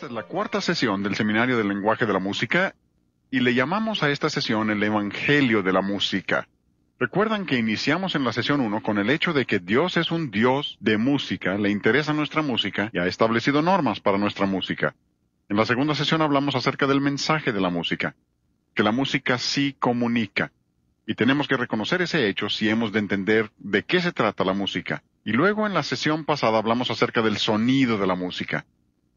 Esta es la cuarta sesión del Seminario del Lenguaje de la Música y le llamamos a esta sesión el Evangelio de la Música. Recuerdan que iniciamos en la sesión 1 con el hecho de que Dios es un Dios de música, le interesa nuestra música y ha establecido normas para nuestra música. En la segunda sesión hablamos acerca del mensaje de la música, que la música sí comunica. Y tenemos que reconocer ese hecho si hemos de entender de qué se trata la música. Y luego en la sesión pasada hablamos acerca del sonido de la música.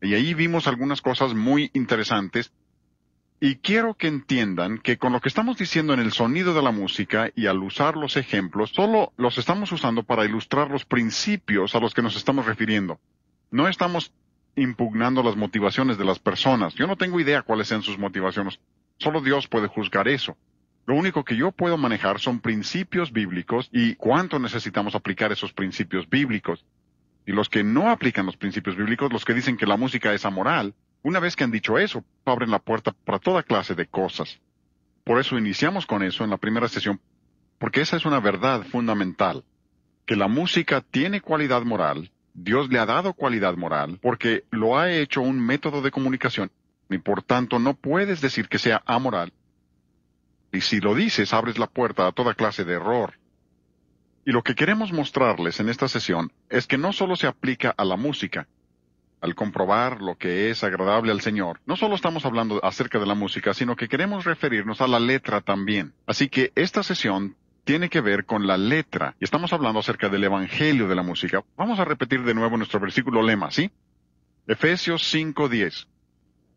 Y ahí vimos algunas cosas muy interesantes. Y quiero que entiendan que con lo que estamos diciendo en el sonido de la música y al usar los ejemplos, solo los estamos usando para ilustrar los principios a los que nos estamos refiriendo. No estamos impugnando las motivaciones de las personas. Yo no tengo idea cuáles sean sus motivaciones. Solo Dios puede juzgar eso. Lo único que yo puedo manejar son principios bíblicos y cuánto necesitamos aplicar esos principios bíblicos. Y los que no aplican los principios bíblicos, los que dicen que la música es amoral, una vez que han dicho eso, abren la puerta para toda clase de cosas. Por eso iniciamos con eso en la primera sesión, porque esa es una verdad fundamental, que la música tiene cualidad moral, Dios le ha dado cualidad moral, porque lo ha hecho un método de comunicación, y por tanto no puedes decir que sea amoral. Y si lo dices, abres la puerta a toda clase de error. Y lo que queremos mostrarles en esta sesión es que no solo se aplica a la música. Al comprobar lo que es agradable al Señor, no solo estamos hablando acerca de la música, sino que queremos referirnos a la letra también. Así que esta sesión tiene que ver con la letra, y estamos hablando acerca del Evangelio de la música. Vamos a repetir de nuevo nuestro versículo lema, ¿sí? Efesios 5:10.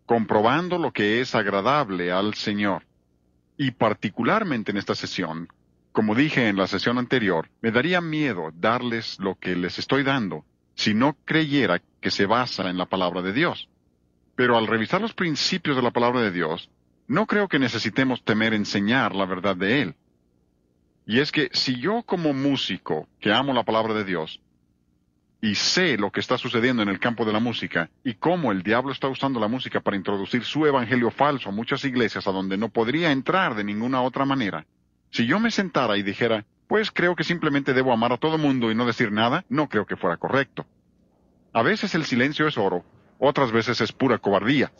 Comprobando lo que es agradable al Señor. Y particularmente en esta sesión, como dije en la sesión anterior, me daría miedo darles lo que les estoy dando si no creyera que se basa en la palabra de Dios. Pero al revisar los principios de la palabra de Dios, no creo que necesitemos temer enseñar la verdad de Él. Y es que si yo como músico, que amo la palabra de Dios, y sé lo que está sucediendo en el campo de la música, y cómo el diablo está usando la música para introducir su evangelio falso a muchas iglesias a donde no podría entrar de ninguna otra manera, si yo me sentara y dijera, pues creo que simplemente debo amar a todo mundo y no decir nada, no creo que fuera correcto. A veces el silencio es oro, otras veces es pura cobardía.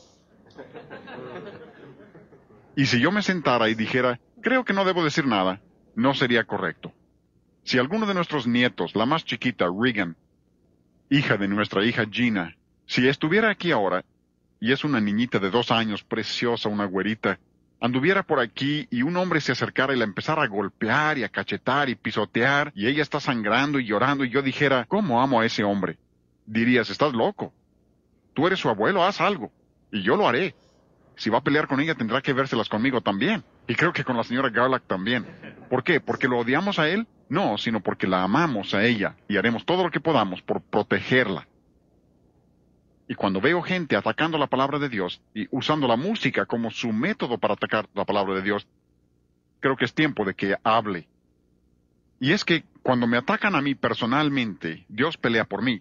Y si yo me sentara y dijera, creo que no debo decir nada, no sería correcto. Si alguno de nuestros nietos, la más chiquita, Regan, hija de nuestra hija Gina, si estuviera aquí ahora, y es una niñita de 2 años, preciosa, una güerita, anduviera por aquí y un hombre se acercara y la empezara a golpear y a cachetar y pisotear, y ella está sangrando y llorando, y yo dijera, ¿cómo amo a ese hombre? Dirías, estás loco. Tú eres su abuelo, haz algo. Y yo lo haré. Si va a pelear con ella, tendrá que vérselas conmigo también. Y creo que con la señora Garlock también. ¿Por qué? ¿Porque lo odiamos a él? No, sino porque la amamos a ella y haremos todo lo que podamos por protegerla. Y cuando veo gente atacando la palabra de Dios y usando la música como su método para atacar la palabra de Dios, creo que es tiempo de que hable. Y es que cuando me atacan a mí personalmente, Dios pelea por mí.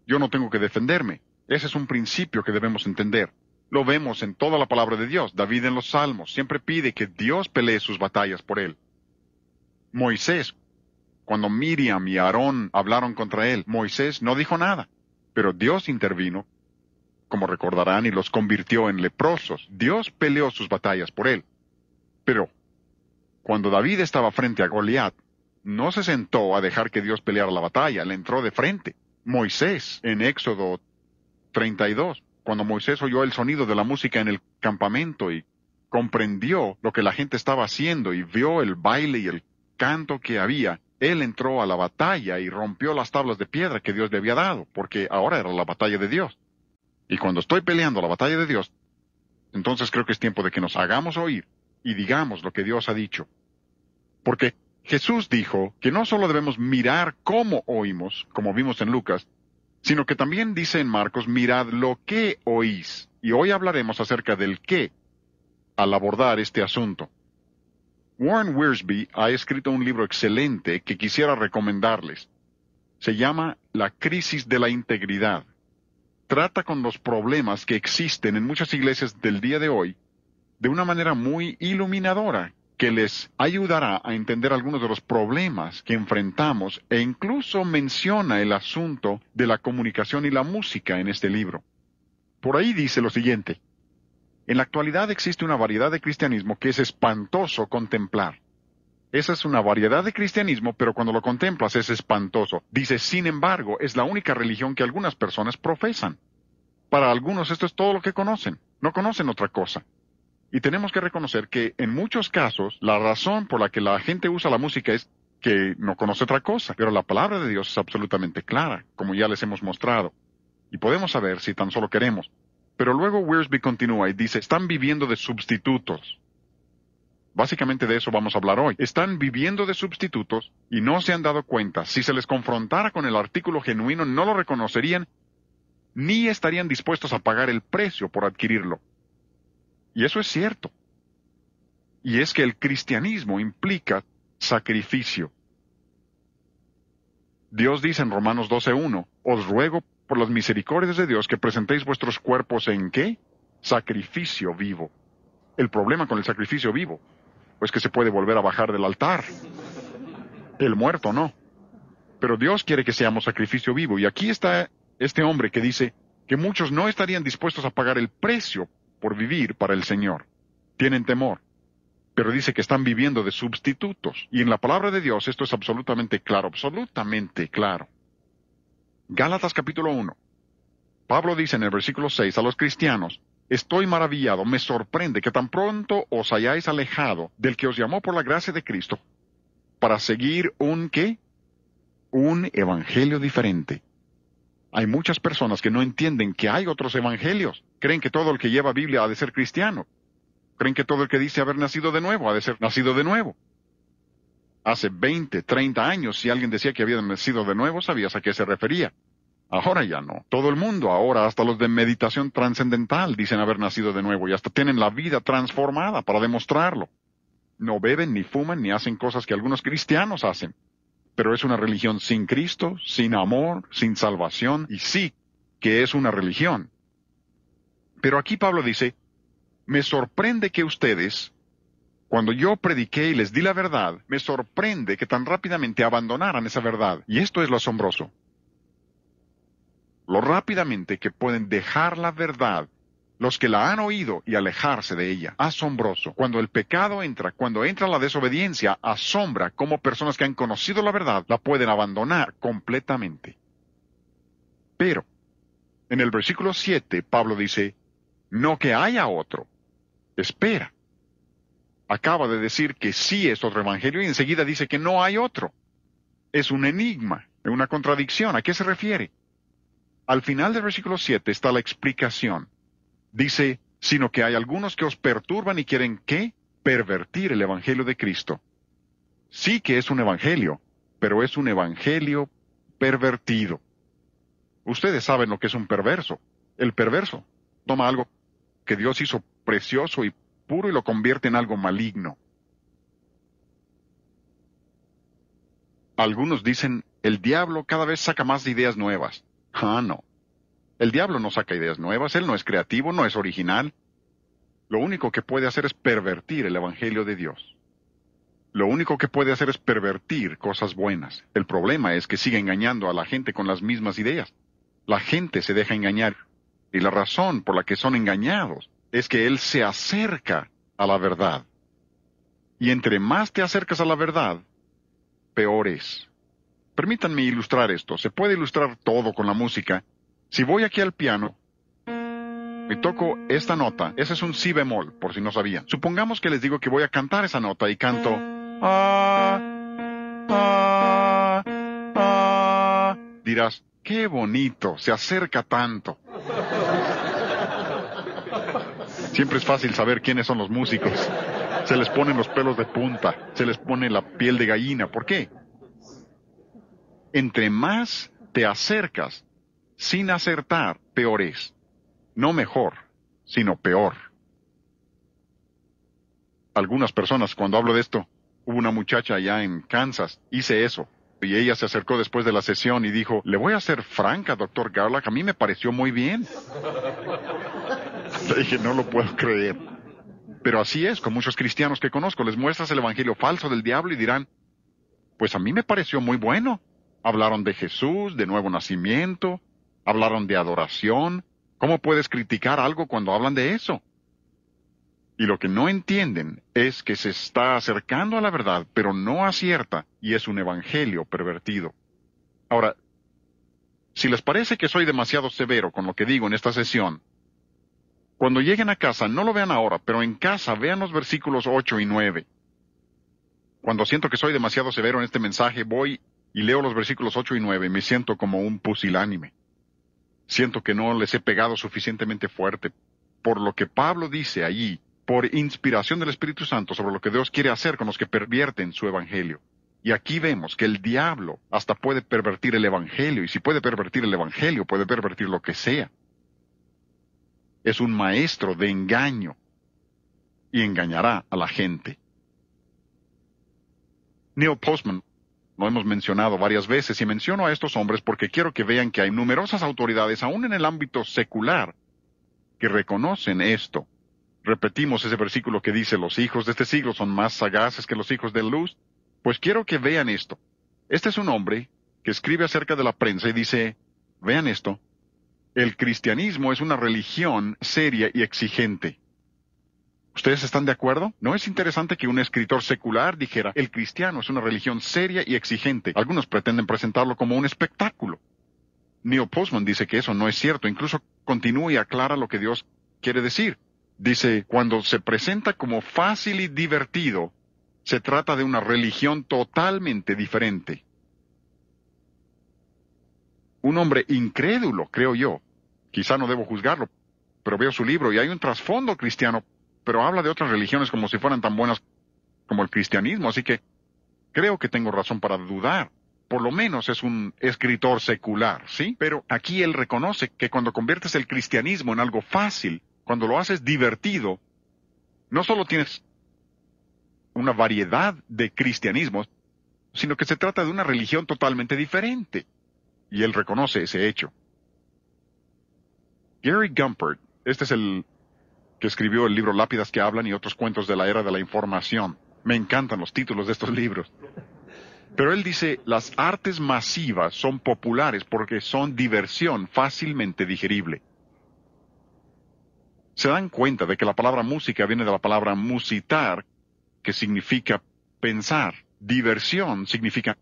Yo no tengo que defenderme. Ese es un principio que debemos entender. Lo vemos en toda la palabra de Dios. David en los Salmos siempre pide que Dios pelee sus batallas por él. Moisés, cuando Miriam y Aarón hablaron contra él, Moisés no dijo nada, pero Dios intervino, como recordarán, y los convirtió en leprosos. Dios peleó sus batallas por él. Pero, cuando David estaba frente a Goliat, no se sentó a dejar que Dios peleara la batalla, le entró de frente. Moisés, en Éxodo 32, cuando Moisés oyó el sonido de la música en el campamento y comprendió lo que la gente estaba haciendo y vio el baile y el canto que había, él entró a la batalla y rompió las tablas de piedra que Dios le había dado, porque ahora era la batalla de Dios. Y cuando estoy peleando la batalla de Dios, entonces creo que es tiempo de que nos hagamos oír y digamos lo que Dios ha dicho. Porque Jesús dijo que no solo debemos mirar cómo oímos, como vimos en Lucas, sino que también dice en Marcos, mirad lo que oís. Y hoy hablaremos acerca del qué al abordar este asunto. Warren Wiersbe ha escrito un libro excelente que quisiera recomendarles. Se llama La crisis de la integridad. Trata con los problemas que existen en muchas iglesias del día de hoy de una manera muy iluminadora, que les ayudará a entender algunos de los problemas que enfrentamos e incluso menciona el asunto de la comunicación y la música en este libro. Por ahí dice lo siguiente: en la actualidad existe una variedad de cristianismo que es espantoso contemplar. Esa es una variedad de cristianismo, pero cuando lo contemplas es espantoso. Dice, sin embargo, es la única religión que algunas personas profesan. Para algunos esto es todo lo que conocen. No conocen otra cosa. Y tenemos que reconocer que en muchos casos la razón por la que la gente usa la música es que no conoce otra cosa. Pero la palabra de Dios es absolutamente clara, como ya les hemos mostrado. Y podemos saber si tan solo queremos. Pero luego Wiersbe continúa y dice, están viviendo de sustitutos. Básicamente de eso vamos a hablar hoy. Están viviendo de sustitutos y no se han dado cuenta. Si se les confrontara con el artículo genuino, no lo reconocerían ni estarían dispuestos a pagar el precio por adquirirlo. Y eso es cierto. Y es que el cristianismo implica sacrificio. Dios dice en Romanos 12:1, os ruego por las misericordias de Dios que presentéis vuestros cuerpos en ¿qué? Sacrificio vivo. El problema con el sacrificio vivo, pues que se puede volver a bajar del altar. El muerto no. Pero Dios quiere que seamos sacrificio vivo. Y aquí está este hombre que dice que muchos no estarían dispuestos a pagar el precio por vivir para el Señor. Tienen temor. Pero dice que están viviendo de sustitutos. Y en la palabra de Dios esto es absolutamente claro, absolutamente claro. Gálatas capítulo 1. Pablo dice en el versículo 6 a los cristianos, estoy maravillado, me sorprende que tan pronto os hayáis alejado del que os llamó por la gracia de Cristo para seguir un ¿qué? Un evangelio diferente. Hay muchas personas que no entienden que hay otros evangelios. Creen que todo el que lleva Biblia ha de ser cristiano. Creen que todo el que dice haber nacido de nuevo ha de ser nacido de nuevo. Hace 20, 30 años, si alguien decía que había nacido de nuevo, sabías a qué se refería. Ahora ya no. Todo el mundo ahora, hasta los de meditación trascendental, dicen haber nacido de nuevo y hasta tienen la vida transformada para demostrarlo. No beben, ni fuman, ni hacen cosas que algunos cristianos hacen. Pero es una religión sin Cristo, sin amor, sin salvación, y sí que es una religión. Pero aquí Pablo dice, me sorprende que ustedes, cuando yo prediqué y les di la verdad, me sorprende que tan rápidamente abandonaran esa verdad. Y esto es lo asombroso. Lo rápidamente que pueden dejar la verdad los que la han oído y alejarse de ella. Asombroso. Cuando el pecado entra, cuando entra la desobediencia, asombra cómo personas que han conocido la verdad la pueden abandonar completamente. Pero, en el versículo 7, Pablo dice, no que haya otro. Espera. Acaba de decir que sí es otro evangelio y enseguida dice que no hay otro. Es un enigma, una contradicción. ¿A qué se refiere? Al final del versículo 7 está la explicación. Dice, sino que hay algunos que os perturban y quieren, ¿qué? Pervertir el evangelio de Cristo. Sí que es un evangelio, pero es un evangelio pervertido. Ustedes saben lo que es un perverso. El perverso toma algo que Dios hizo precioso y puro y lo convierte en algo maligno. Algunos dicen, el diablo cada vez saca más ideas nuevas. Ah, no. El diablo no saca ideas nuevas, él no es creativo, no es original. Lo único que puede hacer es pervertir el evangelio de Dios. Lo único que puede hacer es pervertir cosas buenas. El problema es que sigue engañando a la gente con las mismas ideas. La gente se deja engañar. Y la razón por la que son engañados es que él se acerca a la verdad. Y entre más te acercas a la verdad, peor es. Permítanme ilustrar esto. Se puede ilustrar todo con la música. Si voy aquí al piano y toco esta nota, ese es un si bemol, por si no sabían. Supongamos que les digo que voy a cantar esa nota y canto dirás, qué bonito, se acerca tanto. Siempre es fácil saber quiénes son los músicos. Se les ponen los pelos de punta, se les pone la piel de gallina. ¿Por qué? Entre más te acercas sin acertar, peor es. No mejor, sino peor. Algunas personas, cuando hablo de esto, hubo una muchacha allá en Kansas, hice eso, y ella se acercó después de la sesión y dijo, le voy a ser franca, doctor Garlock, a mí me pareció muy bien. Le dije, no lo puedo creer. Pero así es, con muchos cristianos que conozco, les muestras el evangelio falso del diablo y dirán, pues a mí me pareció muy bueno. Hablaron de Jesús, de nuevo nacimiento, hablaron de adoración, ¿Cómo puedes criticar algo cuando hablan de eso? Y lo que no entienden es que se está acercando a la verdad, pero no acierta, y es un evangelio pervertido. Ahora, si les parece que soy demasiado severo con lo que digo en esta sesión, cuando lleguen a casa, no lo vean ahora, pero en casa vean los versículos 8 y 9. Cuando siento que soy demasiado severo en este mensaje, voy y leo los versículos 8 y 9 y me siento como un pusilánime. Siento que no les he pegado suficientemente fuerte. Por lo que Pablo dice allí, por inspiración del Espíritu Santo sobre lo que Dios quiere hacer con los que pervierten su evangelio. Y aquí vemos que el diablo hasta puede pervertir el evangelio, y si puede pervertir el evangelio, puede pervertir lo que sea. Es un maestro de engaño y engañará a la gente. Neil Postman lo hemos mencionado varias veces y menciono a estos hombres porque quiero que vean que hay numerosas autoridades, aún en el ámbito secular, que reconocen esto. Repetimos ese versículo que dice, los hijos de este siglo son más sagaces que los hijos de luz. Pues quiero que vean esto. Este es un hombre que escribe acerca de la prensa y dice, vean esto, el cristianismo es una religión seria y exigente. ¿Ustedes están de acuerdo? ¿No es interesante que un escritor secular dijera, el cristiano es una religión seria y exigente? Algunos pretenden presentarlo como un espectáculo. Neil Postman dice que eso no es cierto, incluso continúa y aclara lo que Dios quiere decir. Dice, cuando se presenta como fácil y divertido, se trata de una religión totalmente diferente. Un hombre incrédulo, creo yo. Quizá no debo juzgarlo, pero veo su libro y hay un trasfondo cristiano, pero habla de otras religiones como si fueran tan buenas como el cristianismo, así que creo que tengo razón para dudar. Por lo menos es un escritor secular, ¿sí? Pero aquí él reconoce que cuando conviertes el cristianismo en algo fácil, cuando lo haces divertido, no solo tienes una variedad de cristianismos, sino que se trata de una religión totalmente diferente. Y él reconoce ese hecho. Gary Gumpert, este es el que escribió el libro Lápidas que hablan y otros cuentos de la era de la información. Me encantan los títulos de estos libros. Pero él dice, las artes masivas son populares porque son diversión fácilmente digerible. Se dan cuenta de que la palabra música viene de la palabra musitar, que significa pensar. Diversión significa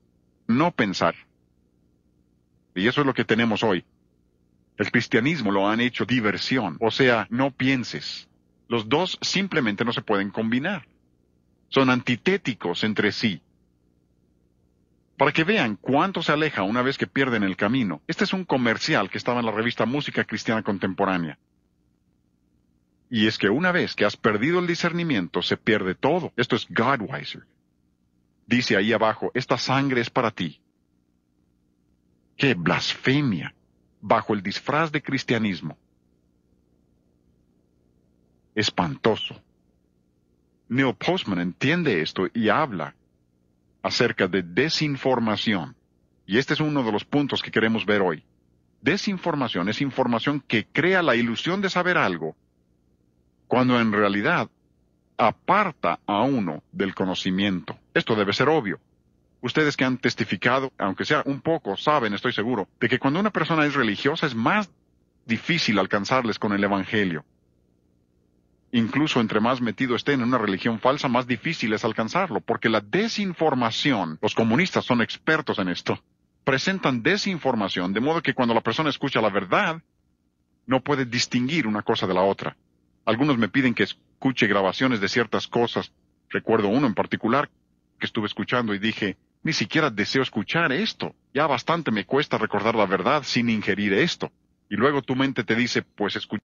no pensar. Y eso es lo que tenemos hoy. El cristianismo lo han hecho diversión, o sea, no pienses. Los dos simplemente no se pueden combinar. Son antitéticos entre sí. Para que vean cuánto se aleja una vez que pierden el camino, este es un comercial que estaba en la revista Música Cristiana Contemporánea. Y es que una vez que has perdido el discernimiento, se pierde todo. Esto es Godweiser. Dice ahí abajo, esta sangre es para ti. ¡Qué blasfemia! Bajo el disfraz de cristianismo. Espantoso. Neil Postman entiende esto y habla acerca de desinformación. Y este es uno de los puntos que queremos ver hoy. Desinformación es información que crea la ilusión de saber algo, cuando en realidad aparta a uno del conocimiento. Esto debe ser obvio. Ustedes que han testificado, aunque sea un poco, saben, estoy seguro, de que cuando una persona es religiosa es más difícil alcanzarles con el Evangelio. Incluso entre más metido estén en una religión falsa, más difícil es alcanzarlo, porque la desinformación, los comunistas son expertos en esto, presentan desinformación, de modo que cuando la persona escucha la verdad, no puede distinguir una cosa de la otra. Algunos me piden que escuche grabaciones de ciertas cosas. Recuerdo uno en particular que estuve escuchando y dije, ni siquiera deseo escuchar esto. Ya bastante me cuesta recordar la verdad sin ingerir esto. Y luego tu mente te dice, pues escucha.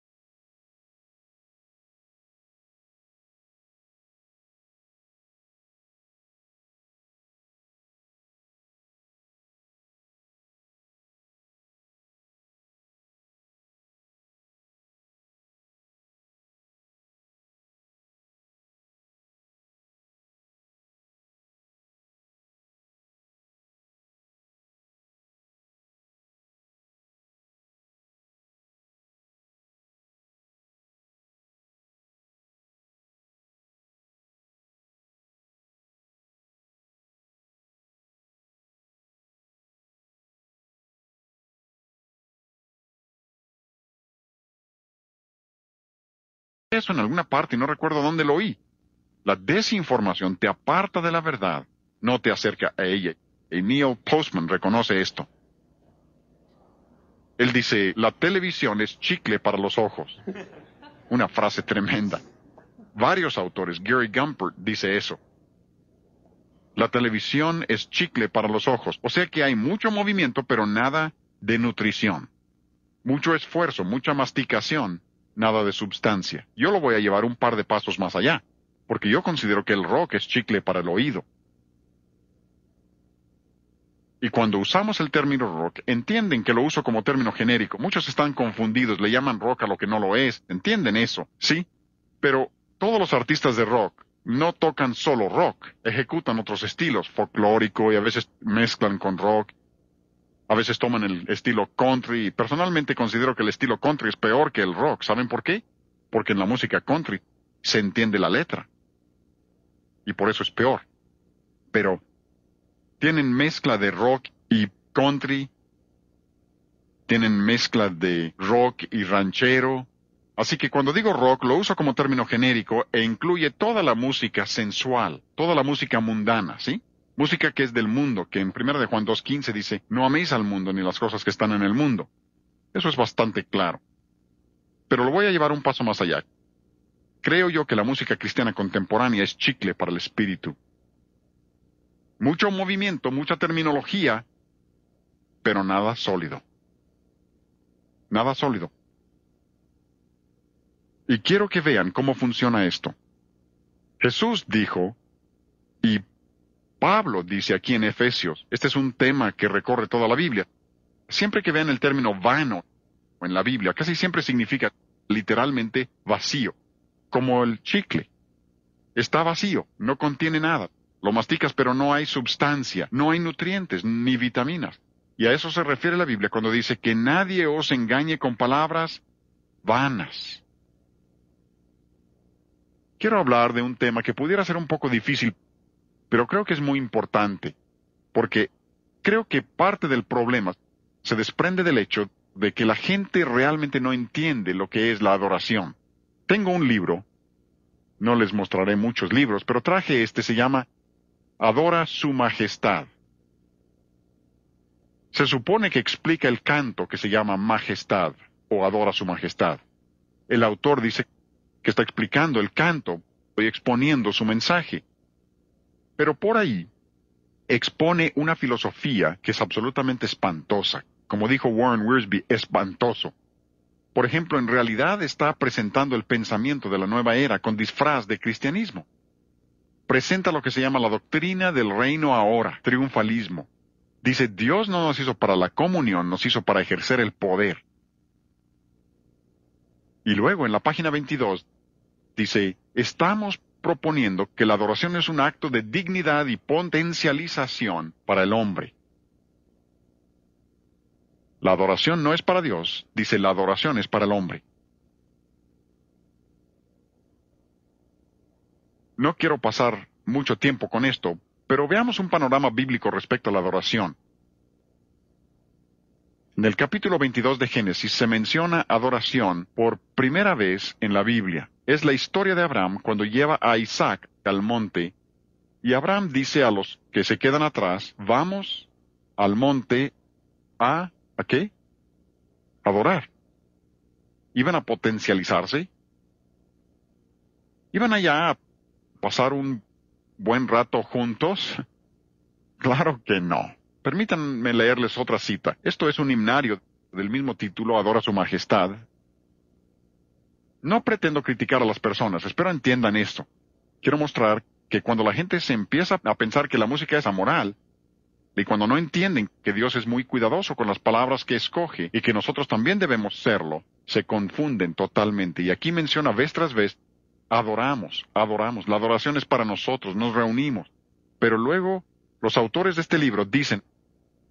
eso en alguna parte y no recuerdo dónde lo oí. La desinformación te aparta de la verdad, no te acerca a ella. Y Neil Postman reconoce esto. Él dice, la televisión es chicle para los ojos. Una frase tremenda. Varios autores, Gary Gumpert dice eso. La televisión es chicle para los ojos. O sea que hay mucho movimiento, pero nada de nutrición. Mucho esfuerzo, mucha masticación, nada de substancia. Yo lo voy a llevar un par de pasos más allá, porque yo considero que el rock es chicle para el oído. Y cuando usamos el término rock, entienden que lo uso como término genérico. Muchos están confundidos, le llaman rock a lo que no lo es. ¿Entienden eso? ¿Sí? Pero todos los artistas de rock no tocan solo rock, ejecutan otros estilos, folclórico, y a veces mezclan con rock. A veces toman el estilo country, y personalmente considero que el estilo country es peor que el rock. ¿Saben por qué? Porque en la música country se entiende la letra. Y por eso es peor. Pero tienen mezcla de rock y country, tienen mezcla de rock y ranchero. Así que cuando digo rock lo uso como término genérico e incluye toda la música sensual, toda la música mundana, ¿sí? Música que es del mundo, que en 1 de Juan 2:15 dice, no améis al mundo ni las cosas que están en el mundo. Eso es bastante claro. Pero lo voy a llevar un paso más allá. Creo yo que la música cristiana contemporánea es chicle para el espíritu. Mucho movimiento, mucha terminología, pero nada sólido. Nada sólido. Y quiero que vean cómo funciona esto. Jesús dijo, y Pablo dice aquí en Efesios, este es un tema que recorre toda la Biblia. Siempre que vean el término vano en la Biblia, casi siempre significa literalmente vacío, como el chicle. Está vacío, no contiene nada. Lo masticas pero no hay substancia, no hay nutrientes ni vitaminas. Y a eso se refiere la Biblia cuando dice que nadie os engañe con palabras vanas. Quiero hablar de un tema que pudiera ser un poco difícil, pero creo que es muy importante, porque creo que parte del problema se desprende del hecho de que la gente realmente no entiende lo que es la adoración. Tengo un libro, no les mostraré muchos libros, pero traje este, se llama Adora su Majestad. Se supone que explica el canto que se llama Majestad, o Adora su Majestad. El autor dice que está explicando el canto y exponiendo su mensaje. Pero por ahí expone una filosofía que es absolutamente espantosa. Como dijo Warren Wiersbe, espantoso. Por ejemplo, en realidad está presentando el pensamiento de la nueva era con disfraz de cristianismo. Presenta lo que se llama la doctrina del reino ahora, triunfalismo. Dice, Dios no nos hizo para la comunión, nos hizo para ejercer el poder. Y luego en la página 22 dice, estamos proponiendo que la adoración es un acto de dignidad y potencialización para el hombre. La adoración no es para Dios, dice, la adoración es para el hombre. No quiero pasar mucho tiempo con esto, pero veamos un panorama bíblico respecto a la adoración. En el capítulo 22 de Génesis se menciona adoración por primera vez en la Biblia. Es la historia de Abraham cuando lleva a Isaac al monte, y Abraham dice a los que se quedan atrás, vamos al monte ¿a qué? Adorar. ¿Iban a potencializarse? ¿Iban allá a pasar un buen rato juntos? Claro que no. Permítanme leerles otra cita. Esto es un himnario del mismo título, Adora su Majestad. No pretendo criticar a las personas, espero entiendan esto. Quiero mostrar que cuando la gente se empieza a pensar que la música es amoral, y cuando no entienden que Dios es muy cuidadoso con las palabras que escoge y que nosotros también debemos serlo, se confunden totalmente. Y aquí menciona vez tras vez, adoramos. La adoración es para nosotros, nos reunimos. Pero luego, los autores de este libro dicen,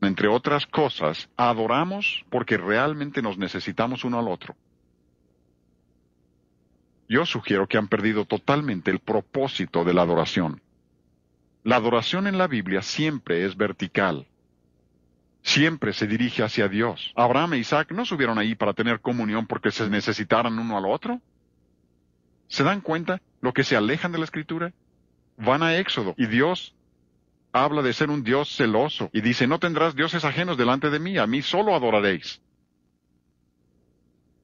entre otras cosas, adoramos porque realmente nos necesitamos uno al otro. Yo sugiero que han perdido totalmente el propósito de la adoración. La adoración en la Biblia siempre es vertical. Siempre se dirige hacia Dios. Abraham e Isaac no subieron ahí para tener comunión porque se necesitaran uno al otro. ¿Se dan cuenta lo que se alejan de la Escritura? Van a Éxodo y Dios habla de ser un Dios celoso y dice, no tendrás dioses ajenos delante de mí, a mí solo adoraréis.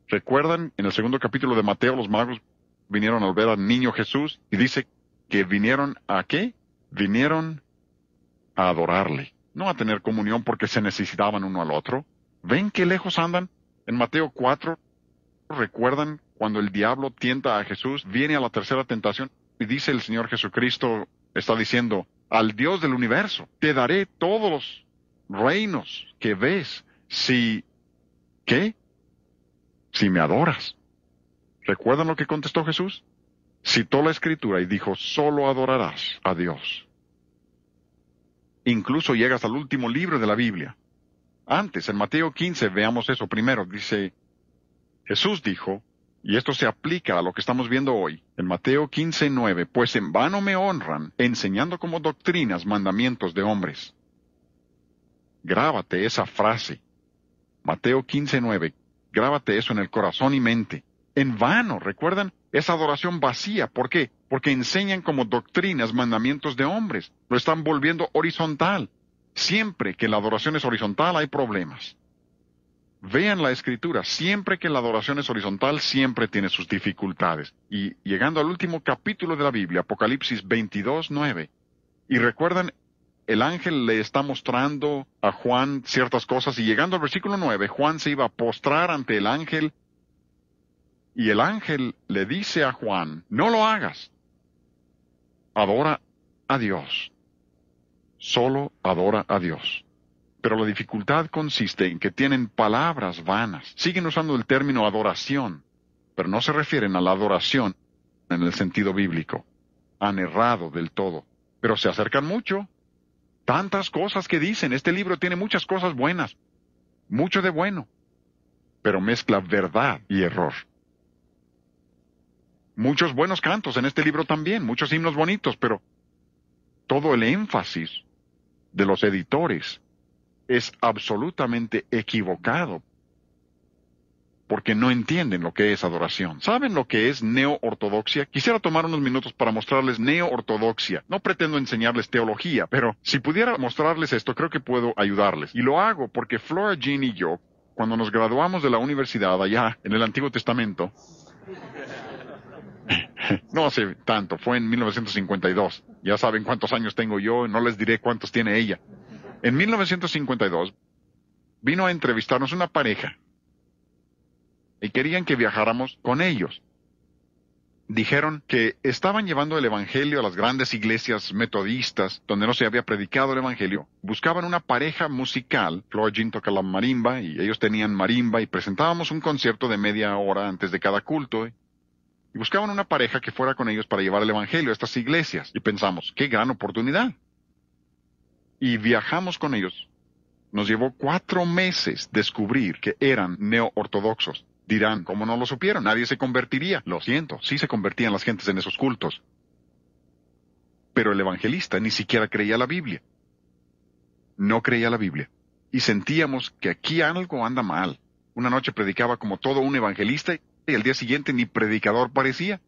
¿Recuerdan en el segundo capítulo de Mateo los magos vinieron a ver al niño Jesús y dice que vinieron ¿a qué? Vinieron a adorarle, no a tener comunión porque se necesitaban uno al otro. ¿Ven qué lejos andan? En Mateo 4, ¿recuerdan cuando el diablo tienta a Jesús? Viene a la tercera tentación y dice el Señor Jesucristo, está diciendo, al Dios del universo, te daré todos los reinos que ves si... ¿qué? Si me adoras. ¿Recuerdan lo que contestó Jesús? Citó la Escritura y dijo, solo adorarás a Dios. Incluso llegas al último libro de la Biblia. Antes, en Mateo 15, veamos eso primero. Dice, Jesús dijo, y esto se aplica a lo que estamos viendo hoy, en Mateo 15:9, pues en vano me honran, enseñando como doctrinas mandamientos de hombres. Grábate esa frase. Mateo 15:9, grábate eso en el corazón y mente. En vano, ¿recuerdan? Esa adoración vacía. ¿Por qué? Porque enseñan como doctrinas mandamientos de hombres. Lo están volviendo horizontal. Siempre que la adoración es horizontal hay problemas. Vean la Escritura, siempre que la adoración es horizontal, siempre tiene sus dificultades. Y llegando al último capítulo de la Biblia, Apocalipsis 22:9, y recuerdan, el ángel le está mostrando a Juan ciertas cosas, y llegando al versículo 9, Juan se iba a postrar ante el ángel, y el ángel le dice a Juan, no lo hagas, adora a Dios, solo adora a Dios. Pero la dificultad consiste en que tienen palabras vanas. Siguen usando el término adoración, pero no se refieren a la adoración en el sentido bíblico. Han errado del todo, pero se acercan mucho. Tantas cosas que dicen. Este libro tiene muchas cosas buenas, mucho de bueno, pero mezcla verdad y error. Muchos buenos cantos en este libro también, muchos himnos bonitos, pero todo el énfasis de los editores es absolutamente equivocado, porque no entienden lo que es adoración. ¿Saben lo que es neo-ortodoxia? Quisiera tomar unos minutos para mostrarles neo-ortodoxia. No pretendo enseñarles teología, pero si pudiera mostrarles esto, creo que puedo ayudarles. Y lo hago porque Flora Jean y yo, cuando nos graduamos de la universidad allá en el Antiguo Testamento, no hace tanto, fue en 1952. Ya saben cuántos años tengo yo, no les diré cuántos tiene ella. En 1952 vino a entrevistarnos una pareja y querían que viajáramos con ellos. Dijeron que estaban llevando el Evangelio a las grandes iglesias metodistas donde no se había predicado el Evangelio. Buscaban una pareja musical. Flora Jean toca la marimba y ellos tenían marimba y presentábamos un concierto de media hora antes de cada culto. Y buscaban una pareja que fuera con ellos para llevar el Evangelio a estas iglesias. Y pensamos, qué gran oportunidad. Y viajamos con ellos. Nos llevó 4 meses descubrir que eran neo-ortodoxos. Dirán, ¿cómo no lo supieron? Nadie se convertiría. Lo siento, sí se convertían las gentes en esos cultos. Pero el evangelista ni siquiera creía la Biblia. No creía la Biblia. Y sentíamos que aquí algo anda mal. Una noche predicaba como todo un evangelista y al día siguiente ni predicador parecía.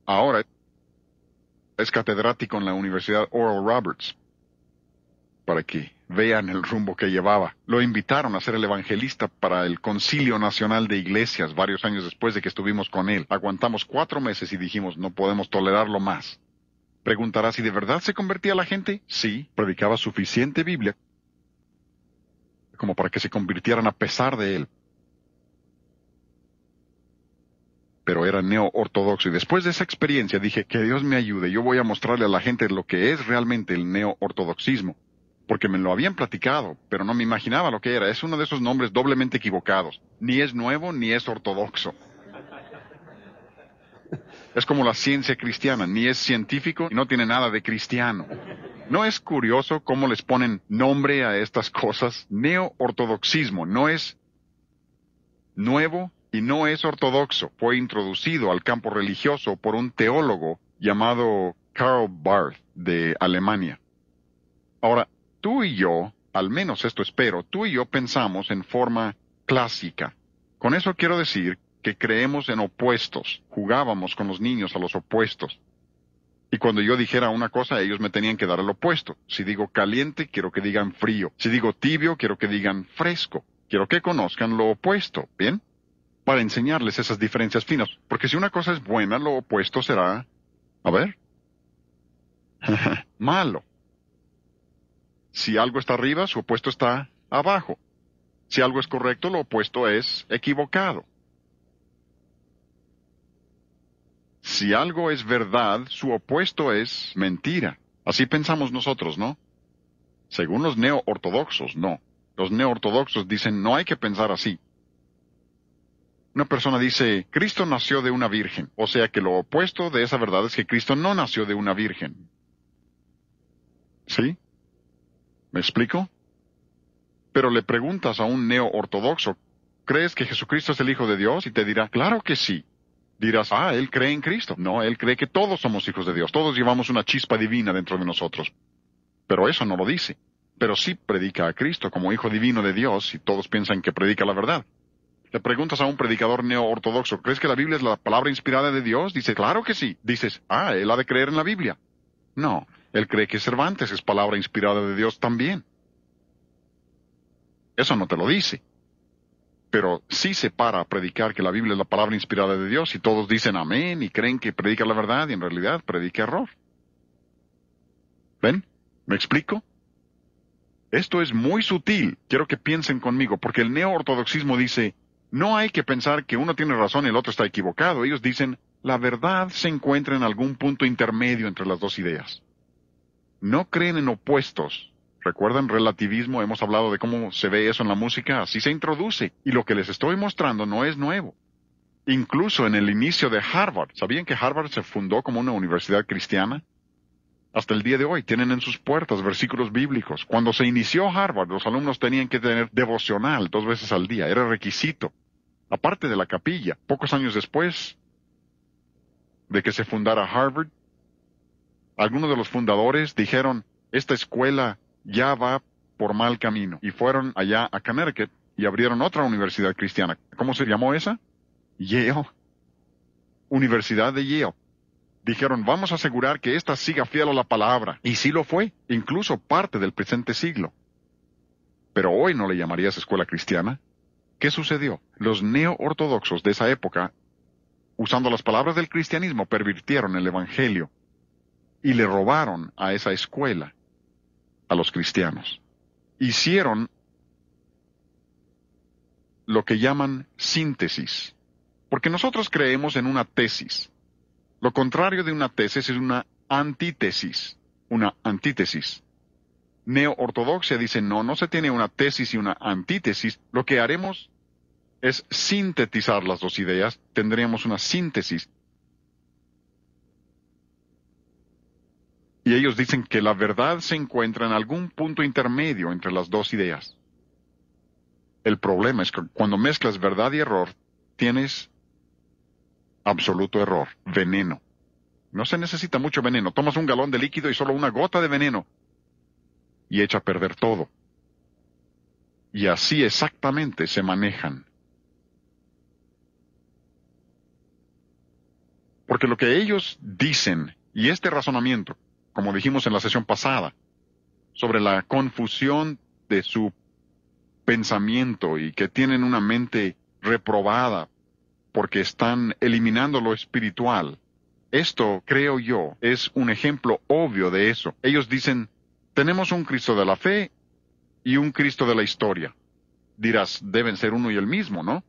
Ahora es catedrático en la Universidad Oral Roberts. Para que vean el rumbo que llevaba. Lo invitaron a ser el evangelista para el Concilio Nacional de Iglesias varios años después de que estuvimos con él. Aguantamos 4 meses y dijimos, no podemos tolerarlo más. ¿Preguntará si de verdad se convertía la gente? Sí, predicaba suficiente Biblia como para que se convirtieran a pesar de él. Pero era neo-ortodoxo y después de esa experiencia dije, que Dios me ayude, yo voy a mostrarle a la gente lo que es realmente el neo-ortodoxismo. Porque me lo habían platicado, pero no me imaginaba lo que era. Es uno de esos nombres doblemente equivocados. Ni es nuevo, ni es ortodoxo. Es como la ciencia cristiana, ni es científico y no tiene nada de cristiano. ¿No es curioso cómo les ponen nombre a estas cosas? Neo-ortodoxismo no es nuevo y no es ortodoxo. Fue introducido al campo religioso por un teólogo llamado Karl Barth de Alemania. Ahora, tú y yo, al menos esto espero, tú y yo pensamos en forma clásica. Con eso quiero decir que creemos en opuestos. Jugábamos con los niños a los opuestos. Y cuando yo dijera una cosa, ellos me tenían que dar el opuesto. Si digo caliente, quiero que digan frío. Si digo tibio, quiero que digan fresco. Quiero que conozcan lo opuesto, ¿bien? Para enseñarles esas diferencias finas. Porque si una cosa es buena, lo opuesto será... A ver. Malo. Si algo está arriba, su opuesto está abajo. Si algo es correcto, lo opuesto es equivocado. Si algo es verdad, su opuesto es mentira. Así pensamos nosotros, ¿no? Según los neo-ortodoxos, no. Los neo-ortodoxos dicen, no hay que pensar así. Una persona dice, Cristo nació de una virgen. O sea que lo opuesto de esa verdad es que Cristo no nació de una virgen. ¿Sí? ¿Me explico? Pero le preguntas a un neo-ortodoxo, ¿crees que Jesucristo es el Hijo de Dios? Y te dirá, claro que sí. Dirás, él cree en Cristo. No, él cree que todos somos hijos de Dios. Todos llevamos una chispa divina dentro de nosotros. Pero eso no lo dice. Pero sí predica a Cristo como Hijo divino de Dios y todos piensan que predica la verdad. Le preguntas a un predicador neo-ortodoxo, ¿crees que la Biblia es la palabra inspirada de Dios? Dice, claro que sí. Dices, él ha de creer en la Biblia. No, él cree que Cervantes es palabra inspirada de Dios también. Eso no te lo dice. Pero sí se para a predicar que la Biblia es la palabra inspirada de Dios y todos dicen amén y creen que predica la verdad y en realidad predica error. ¿Ven? ¿Me explico? Esto es muy sutil. Quiero que piensen conmigo, porque el neo-ortodoxismo dice, no hay que pensar que uno tiene razón y el otro está equivocado. Ellos dicen, la verdad se encuentra en algún punto intermedio entre las dos ideas. No creen en opuestos. ¿Recuerdan relativismo? Hemos hablado de cómo se ve eso en la música. Así se introduce. Y lo que les estoy mostrando no es nuevo. Incluso en el inicio de Harvard. ¿Sabían que Harvard se fundó como una universidad cristiana? Hasta el día de hoy tienen en sus puertas versículos bíblicos. Cuando se inició Harvard, los alumnos tenían que tener devocional 2 veces al día. Era requisito. Aparte de la capilla. Pocos años después de que se fundara Harvard, algunos de los fundadores dijeron, esta escuela ya va por mal camino. Y fueron allá a Connecticut y abrieron otra universidad cristiana. ¿Cómo se llamó esa? Yale. Universidad de Yale. Dijeron, vamos a asegurar que ésta siga fiel a la palabra. Y sí lo fue, incluso parte del presente siglo. Pero hoy no le llamarías escuela cristiana. ¿Qué sucedió? Los neo-ortodoxos de esa época, usando las palabras del cristianismo, pervirtieron el evangelio y le robaron a esa escuela a los cristianos. Hicieron lo que llaman síntesis, porque nosotros creemos en una tesis. Lo contrario de una tesis es una antítesis. Una antítesis. Neo-ortodoxia dice, no se tiene una tesis y una antítesis. Lo que haremos es sintetizar las dos ideas. Tendríamos una síntesis. Y ellos dicen que la verdad se encuentra en algún punto intermedio entre las dos ideas. El problema es que cuando mezclas verdad y error, tienes absoluto error, veneno. No se necesita mucho veneno. Tomas un galón de líquido y solo una gota de veneno y echa a perder todo. Y así exactamente se manejan. Porque lo que ellos dicen, y este razonamiento, como dijimos en la sesión pasada, sobre la confusión de su pensamiento y que tienen una mente reprobada porque están eliminando lo espiritual. Esto, creo yo, es un ejemplo obvio de eso. Ellos dicen, tenemos un Cristo de la fe y un Cristo de la historia. Dirás, deben ser uno y el mismo, ¿no?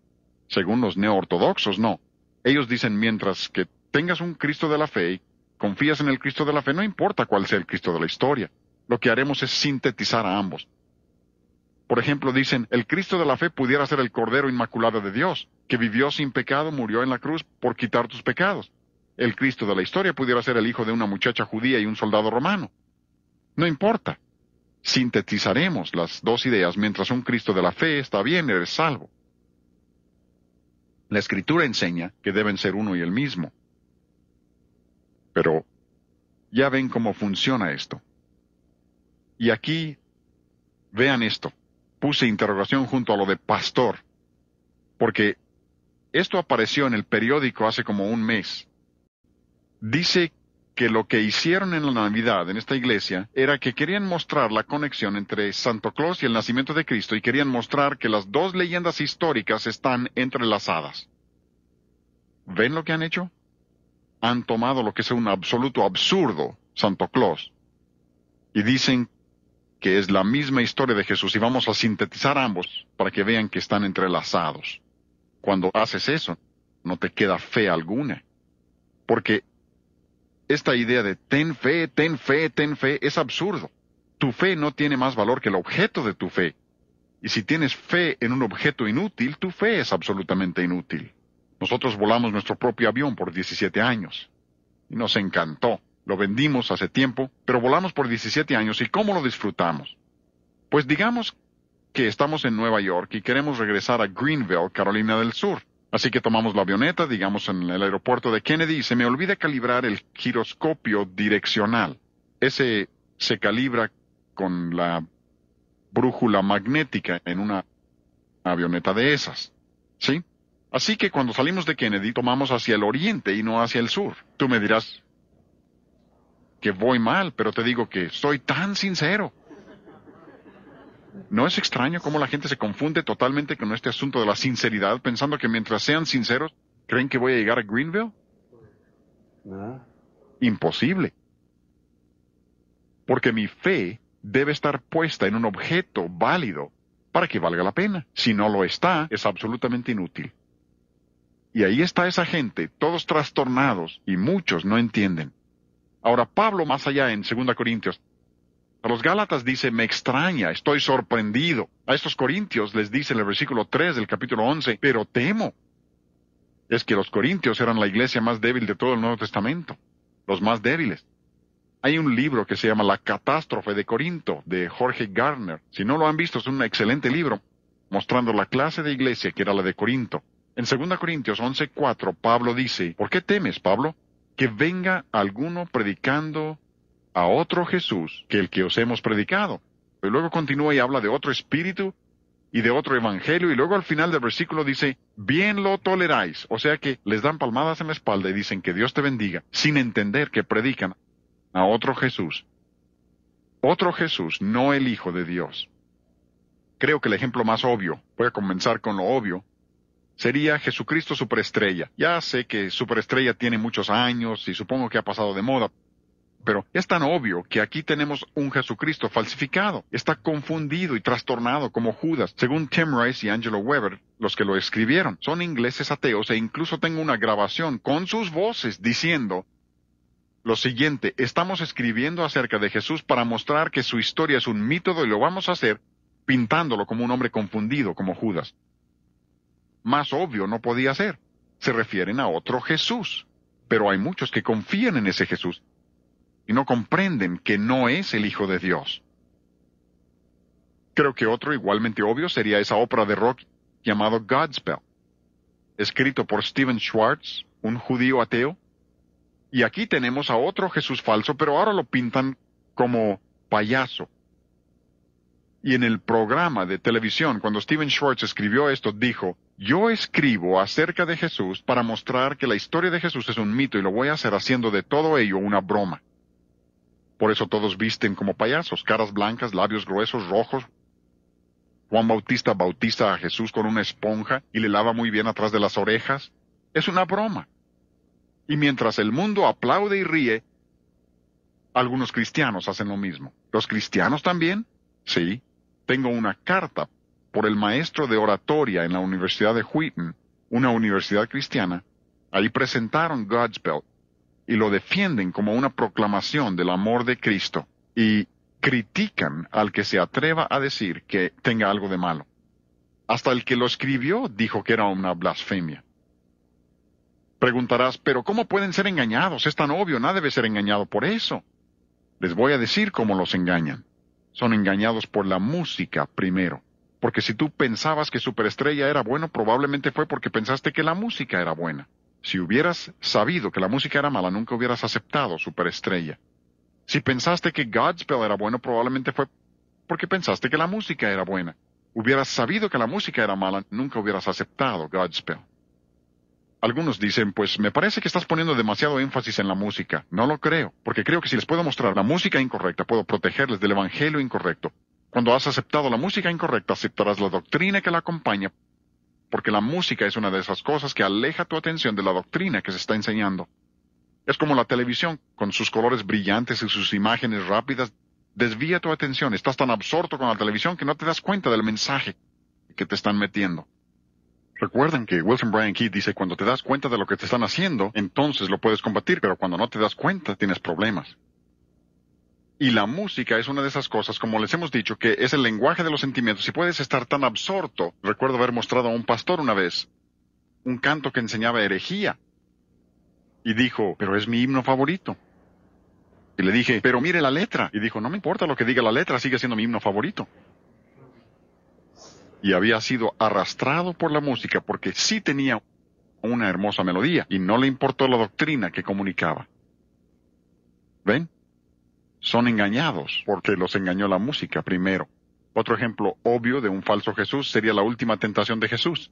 Según los neo-ortodoxos, no. Ellos dicen, mientras que tengas un Cristo de la fe y confías en el Cristo de la fe, no importa cuál sea el Cristo de la historia. Lo que haremos es sintetizar a ambos. Por ejemplo, dicen, el Cristo de la fe pudiera ser el Cordero Inmaculado de Dios, que vivió sin pecado, murió en la cruz por quitar tus pecados. El Cristo de la historia pudiera ser el hijo de una muchacha judía y un soldado romano. No importa. Sintetizaremos las dos ideas mientras un Cristo de la fe está bien, eres salvo. La Escritura enseña que deben ser uno y el mismo. Pero ya ven cómo funciona esto. Y aquí, vean esto. Puse interrogación junto a lo de pastor, porque Esto apareció en el periódico hace como un mes. Dice que lo que hicieron en la Navidad en esta iglesia era que querían mostrar la conexión entre Santo Claus y el nacimiento de Cristo y querían mostrar que las dos leyendas históricas están entrelazadas. ¿Ven lo que han hecho? Han tomado lo que es un absoluto absurdo, Santo Claus, y dicen que es la misma historia de Jesús y vamos a sintetizar ambos para que vean que están entrelazados. Cuando haces eso, no te queda fe alguna, porque esta idea de ten fe, ten fe, ten fe es absurdo. Tu fe no tiene más valor que el objeto de tu fe. Y si tienes fe en un objeto inútil, tu fe es absolutamente inútil. Nosotros volamos nuestro propio avión por 17 años. Y nos encantó. Lo vendimos hace tiempo, pero volamos por 17 años. ¿Y cómo lo disfrutamos? Pues digamos que estamos en Nueva York y queremos regresar a Greenville, Carolina del Sur. Así que tomamos la avioneta, digamos en el aeropuerto de Kennedy, y se me olvida calibrar el giroscopio direccional. Ese se calibra con la brújula magnética en una avioneta de esas. ¿Sí? Así que cuando salimos de Kennedy tomamos hacia el oriente y no hacia el sur. Tú me dirás que voy mal, pero te digo que soy tan sincero. ¿No es extraño cómo la gente se confunde totalmente con este asunto de la sinceridad, pensando que mientras sean sinceros, creen que voy a llegar a Greenville? No. Imposible. Porque mi fe debe estar puesta en un objeto válido para que valga la pena. Si no lo está, es absolutamente inútil. Y ahí está esa gente, todos trastornados, y muchos no entienden. Ahora, Pablo, más allá en 2 Corintios, a los Gálatas dice, me extraña, estoy sorprendido. A estos Corintios les dice en el versículo 3 del capítulo 11, pero temo. Es que los Corintios eran la iglesia más débil de todo el Nuevo Testamento, los más débiles. Hay un libro que se llama La Catástrofe de Corinto, de Jorge Gardner. Si no lo han visto, es un excelente libro, mostrando la clase de iglesia que era la de Corinto. En 2 Corintios 11:4, Pablo dice, ¿por qué temes, Pablo? Que venga alguno predicando a otro Jesús que el que os hemos predicado. Y luego continúa y habla de otro espíritu y de otro evangelio, y luego al final del versículo dice, bien lo toleráis, o sea que les dan palmadas en la espalda y dicen que Dios te bendiga, sin entender que predican a otro Jesús, no el Hijo de Dios. Creo que el ejemplo más obvio, voy a comenzar con lo obvio, sería Jesucristo Superestrella. Ya sé que Superestrella tiene muchos años y supongo que ha pasado de moda, pero es tan obvio que aquí tenemos un Jesucristo falsificado. Está confundido y trastornado como Judas. Según Tim Rice y Angelo Weber, los que lo escribieron, son ingleses ateos e incluso tengo una grabación con sus voces diciendo lo siguiente, estamos escribiendo acerca de Jesús para mostrar que su historia es un mito y lo vamos a hacer pintándolo como un hombre confundido como Judas. Más obvio no podía ser. Se refieren a otro Jesús. Pero hay muchos que confían en ese Jesús y no comprenden que no es el Hijo de Dios. Creo que otro igualmente obvio sería esa ópera de rock llamado Godspell, escrito por Stephen Schwartz, un judío ateo. Y aquí tenemos a otro Jesús falso, pero ahora lo pintan como payaso. Y en el programa de televisión, cuando Stephen Schwartz escribió esto, dijo, yo escribo acerca de Jesús para mostrar que la historia de Jesús es un mito y lo voy a hacer haciendo de todo ello una broma. Por eso todos visten como payasos, caras blancas, labios gruesos, rojos. Juan Bautista bautiza a Jesús con una esponja y le lava muy bien atrás de las orejas. Es una broma. Y mientras el mundo aplaude y ríe, algunos cristianos hacen lo mismo. ¿Los cristianos también? Sí. Tengo una carta por el maestro de oratoria en la Universidad de Wheaton, una universidad cristiana. Ahí presentaron Godspell y lo defienden como una proclamación del amor de Cristo y critican al que se atreva a decir que tenga algo de malo. Hasta el que lo escribió dijo que era una blasfemia. Preguntarás, ¿pero cómo pueden ser engañados? Es tan obvio, nadie debe ser engañado por eso. Les voy a decir cómo los engañan. Son engañados por la música primero. Porque si tú pensabas que Superestrella era bueno, probablemente fue porque pensaste que la música era buena. Si hubieras sabido que la música era mala, nunca hubieras aceptado Superestrella. Si pensaste que Godspell era bueno, probablemente fue porque pensaste que la música era buena. Hubieras sabido que la música era mala, nunca hubieras aceptado Godspell. Algunos dicen, pues me parece que estás poniendo demasiado énfasis en la música. No lo creo, porque creo que si les puedo mostrar la música incorrecta, puedo protegerles del evangelio incorrecto. Cuando has aceptado la música incorrecta, aceptarás la doctrina que la acompaña, porque la música es una de esas cosas que aleja tu atención de la doctrina que se está enseñando. Es como la televisión, con sus colores brillantes y sus imágenes rápidas, desvía tu atención. Estás tan absorto con la televisión que no te das cuenta del mensaje que te están metiendo. Recuerden que Wilson Bryan Keith dice, cuando te das cuenta de lo que te están haciendo, entonces lo puedes combatir, pero cuando no te das cuenta, tienes problemas. Y la música es una de esas cosas, como les hemos dicho, que es el lenguaje de los sentimientos. Y puedes estar tan absorto. Recuerdo haber mostrado a un pastor una vez un canto que enseñaba herejía. Y dijo, pero es mi himno favorito. Y le dije, pero mire la letra. Y dijo, no me importa lo que diga la letra, sigue siendo mi himno favorito. Y había sido arrastrado por la música porque sí tenía una hermosa melodía y no le importó la doctrina que comunicaba. ¿Ven? Son engañados porque los engañó la música primero. Otro ejemplo obvio de un falso Jesús sería la última tentación de Jesús.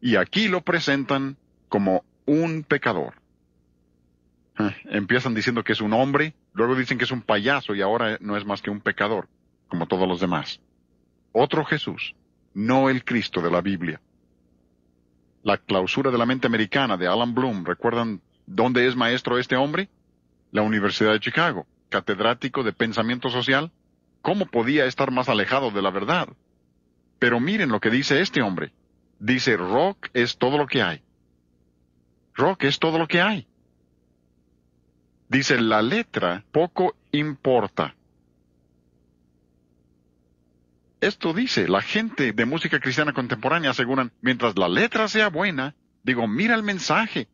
Y aquí lo presentan como un pecador. Empiezan diciendo que es un hombre, luego dicen que es un payaso y ahora no es más que un pecador, como todos los demás. Otro Jesús, no el Cristo de la Biblia. La clausura de la mente americana de Alan Bloom, ¿recuerdan dónde es maestro este hombre? La Universidad de Chicago, catedrático de pensamiento social. ¿Cómo podía estar más alejado de la verdad? Pero miren lo que dice este hombre. Dice, rock es todo lo que hay. Rock es todo lo que hay. Dice, la letra poco importa. Esto dice, la gente de música cristiana contemporánea aseguran, mientras la letra sea buena, digo, mira el mensaje.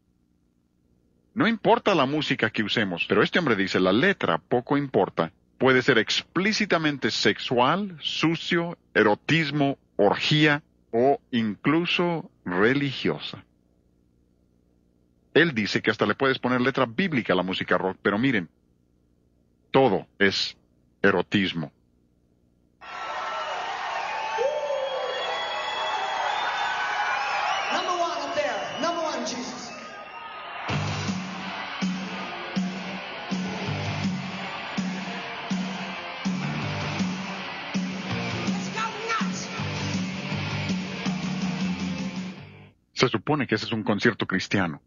No importa la música que usemos, pero este hombre dice, la letra poco importa. Puede ser explícitamente sexual, sucio, erotismo, orgía o incluso religiosa. Él dice que hasta le puedes poner letra bíblica a la música rock, pero miren, todo es erotismo. Se supone que ese es un concierto cristiano.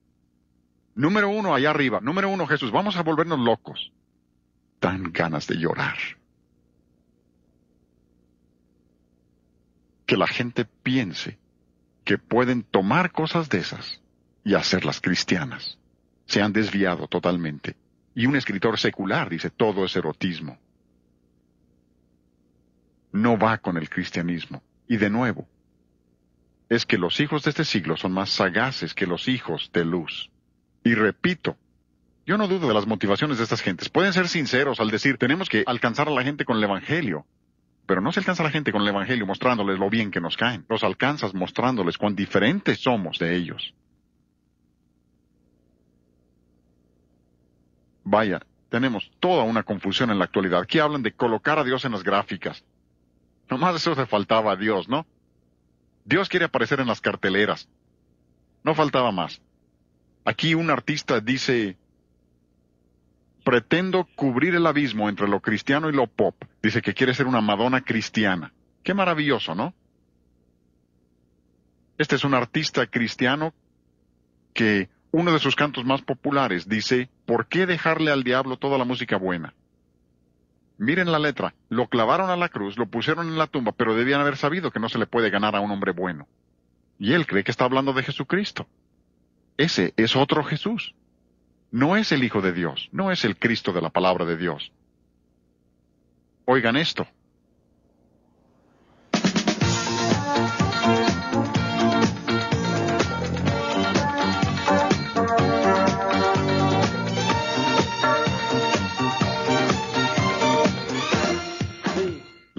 Número 1 allá arriba. Número 1 Jesús. Vamos a volvernos locos. Dan ganas de llorar. Que la gente piense que pueden tomar cosas de esas y hacerlas cristianas. Se han desviado totalmente. Y un escritor secular dice, todo es erotismo. No va con el cristianismo. Y de nuevo, es que los hijos de este siglo son más sagaces que los hijos de luz. Y repito, yo no dudo de las motivaciones de estas gentes. Pueden ser sinceros al decir, tenemos que alcanzar a la gente con el Evangelio. Pero no se alcanza a la gente con el Evangelio mostrándoles lo bien que nos caen. Los alcanzas mostrándoles cuán diferentes somos de ellos. Vaya, tenemos toda una confusión en la actualidad. Aquí hablan de colocar a Dios en las gráficas. Nomás eso le faltaba a Dios, ¿no? Dios quiere aparecer en las carteleras. No faltaba más. Aquí un artista dice, pretendo cubrir el abismo entre lo cristiano y lo pop. Dice que quiere ser una Madonna cristiana. Qué maravilloso, ¿no? Este es un artista cristiano que uno de sus cantos más populares dice, ¿por qué dejarle al diablo toda la música buena? Miren la letra, lo clavaron a la cruz, lo pusieron en la tumba, pero debían haber sabido que no se le puede ganar a un hombre bueno. Y él cree que está hablando de Jesucristo. Ese es otro Jesús. No es el Hijo de Dios, no es el Cristo de la palabra de Dios. Oigan esto.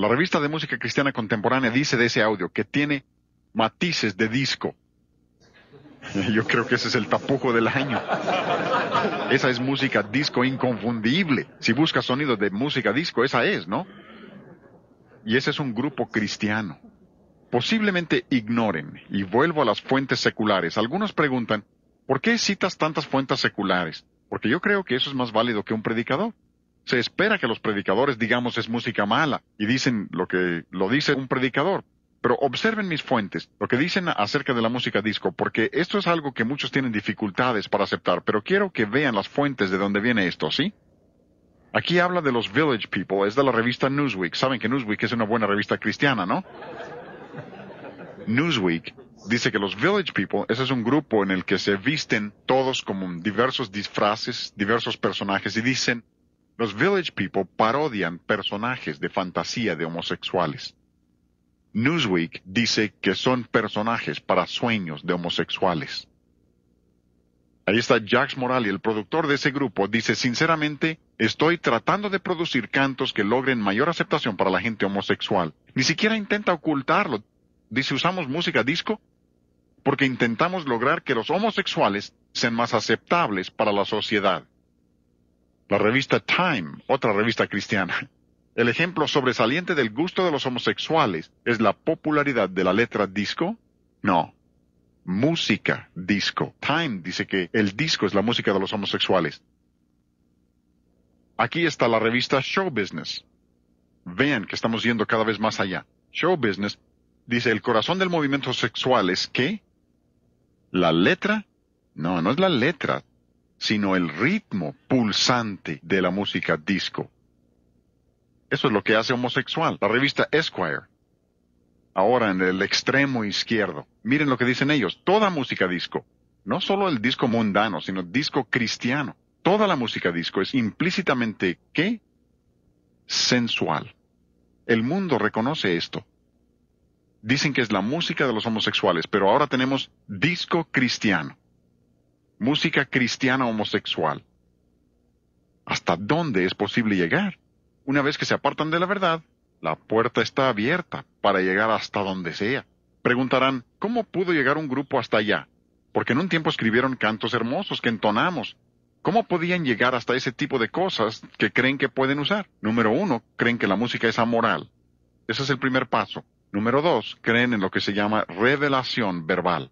La revista de música cristiana contemporánea dice de ese audio que tiene matices de disco. Yo creo que ese es el tapujo del año. Esa es música disco inconfundible. Si buscas sonido de música disco, esa es, ¿no? Y ese es un grupo cristiano. posiblemente ignoren, y vuelvo a las fuentes seculares. Algunos preguntan, ¿por qué citas tantas fuentes seculares? Porque yo creo que eso es más válido que un predicador. Se espera que los predicadores digamos es música mala, y dicen lo que lo dice un predicador. Pero observen mis fuentes, lo que dicen acerca de la música disco, porque esto es algo que muchos tienen dificultades para aceptar, pero quiero que vean las fuentes de donde viene esto, ¿sí? Aquí habla de los Village People, es de la revista Newsweek. Saben que Newsweek es una buena revista cristiana, ¿no? Newsweek dice que los Village People, ese es un grupo en el que se visten todos como diversos disfraces, diversos personajes, y dicen, los Village People parodian personajes de fantasía de homosexuales. Newsweek dice que son personajes para sueños de homosexuales. Ahí está Jax Morali, el productor de ese grupo, dice, sinceramente, estoy tratando de producir cantos que logren mayor aceptación para la gente homosexual. Ni siquiera intenta ocultarlo. Dice, usamos música disco porque intentamos lograr que los homosexuales sean más aceptables para la sociedad. La revista Time, otra revista cristiana. El ejemplo sobresaliente del gusto de los homosexuales es la popularidad de la letra disco. No, música disco. Time dice que el disco es la música de los homosexuales. Aquí está la revista Show Business. Vean que estamos yendo cada vez más allá. Show Business dice, el corazón del movimiento sexual es ¿qué? ¿La letra? No, no es la letra, sino el ritmo pulsante de la música disco. Eso es lo que hace homosexual. La revista Esquire. Ahora en el extremo izquierdo. Miren lo que dicen ellos. Toda música disco. No solo el disco mundano, sino disco cristiano. Toda la música disco es implícitamente, ¿qué? Sensual. El mundo reconoce esto. Dicen que es la música de los homosexuales, pero ahora tenemos disco cristiano. Música cristiana homosexual. ¿Hasta dónde es posible llegar? Una vez que se apartan de la verdad, la puerta está abierta para llegar hasta donde sea. Preguntarán, ¿cómo pudo llegar un grupo hasta allá? Porque en un tiempo escribieron cantos hermosos que entonamos. ¿Cómo podían llegar hasta ese tipo de cosas que creen que pueden usar? Número 1, creen que la música es amoral. Ese es el primer paso. Número 2, creen en lo que se llama revelación verbal.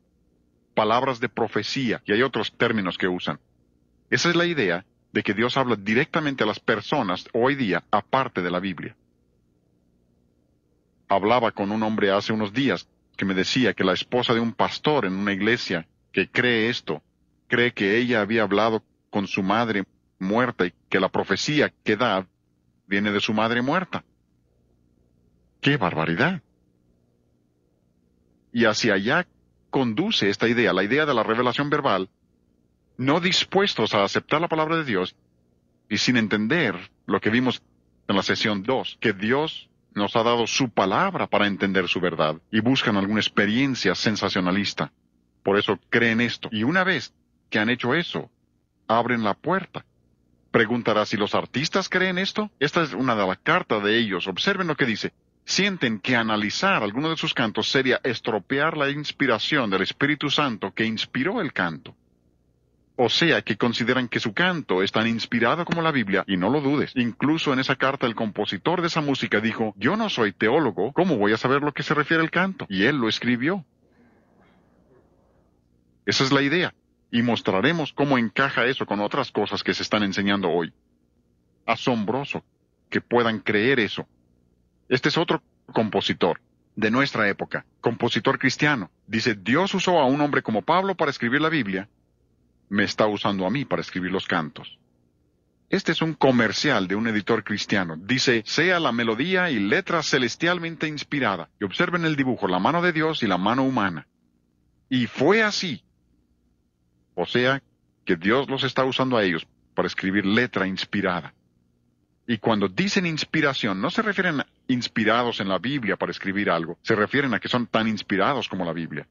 Palabras de profecía, y hay otros términos que usan. Esa es la idea de que Dios habla directamente a las personas hoy día, aparte de la Biblia. Hablaba con un hombre hace unos días que me decía que la esposa de un pastor en una iglesia que cree esto, cree que ella había hablado con su madre muerta y que la profecía que da viene de su madre muerta. ¡Qué barbaridad! Y hacia allá conduce esta idea, la idea de la revelación verbal, no dispuestos a aceptar la palabra de Dios y sin entender lo que vimos en la sesión 2, que Dios nos ha dado su palabra para entender su verdad y buscan alguna experiencia sensacionalista. Por eso creen esto. Y una vez que han hecho eso, abren la puerta. Preguntará si los artistas creen esto. Esta es una de las cartas de ellos. Observen lo que dice. Sienten que analizar alguno de sus cantos sería estropear la inspiración del Espíritu Santo que inspiró el canto. O sea, que consideran que su canto es tan inspirado como la Biblia, y no lo dudes. Incluso en esa carta el compositor de esa música dijo, yo no soy teólogo, ¿cómo voy a saber lo que se refiere al canto? Y él lo escribió. Esa es la idea, y mostraremos cómo encaja eso con otras cosas que se están enseñando hoy. Asombroso que puedan creer eso. Este es otro compositor de nuestra época, compositor cristiano. Dice, Dios usó a un hombre como Pablo para escribir la Biblia, me está usando a mí para escribir los cantos. Este es un comercial de un editor cristiano. Dice, sea la melodía y letra celestialmente inspirada. Y observen el dibujo, la mano de Dios y la mano humana. Y fue así. O sea, que Dios los está usando a ellos para escribir letra inspirada. Y cuando dicen inspiración, no se refieren a inspirados en la Biblia para escribir algo. Se refieren a que son tan inspirados como la Biblia.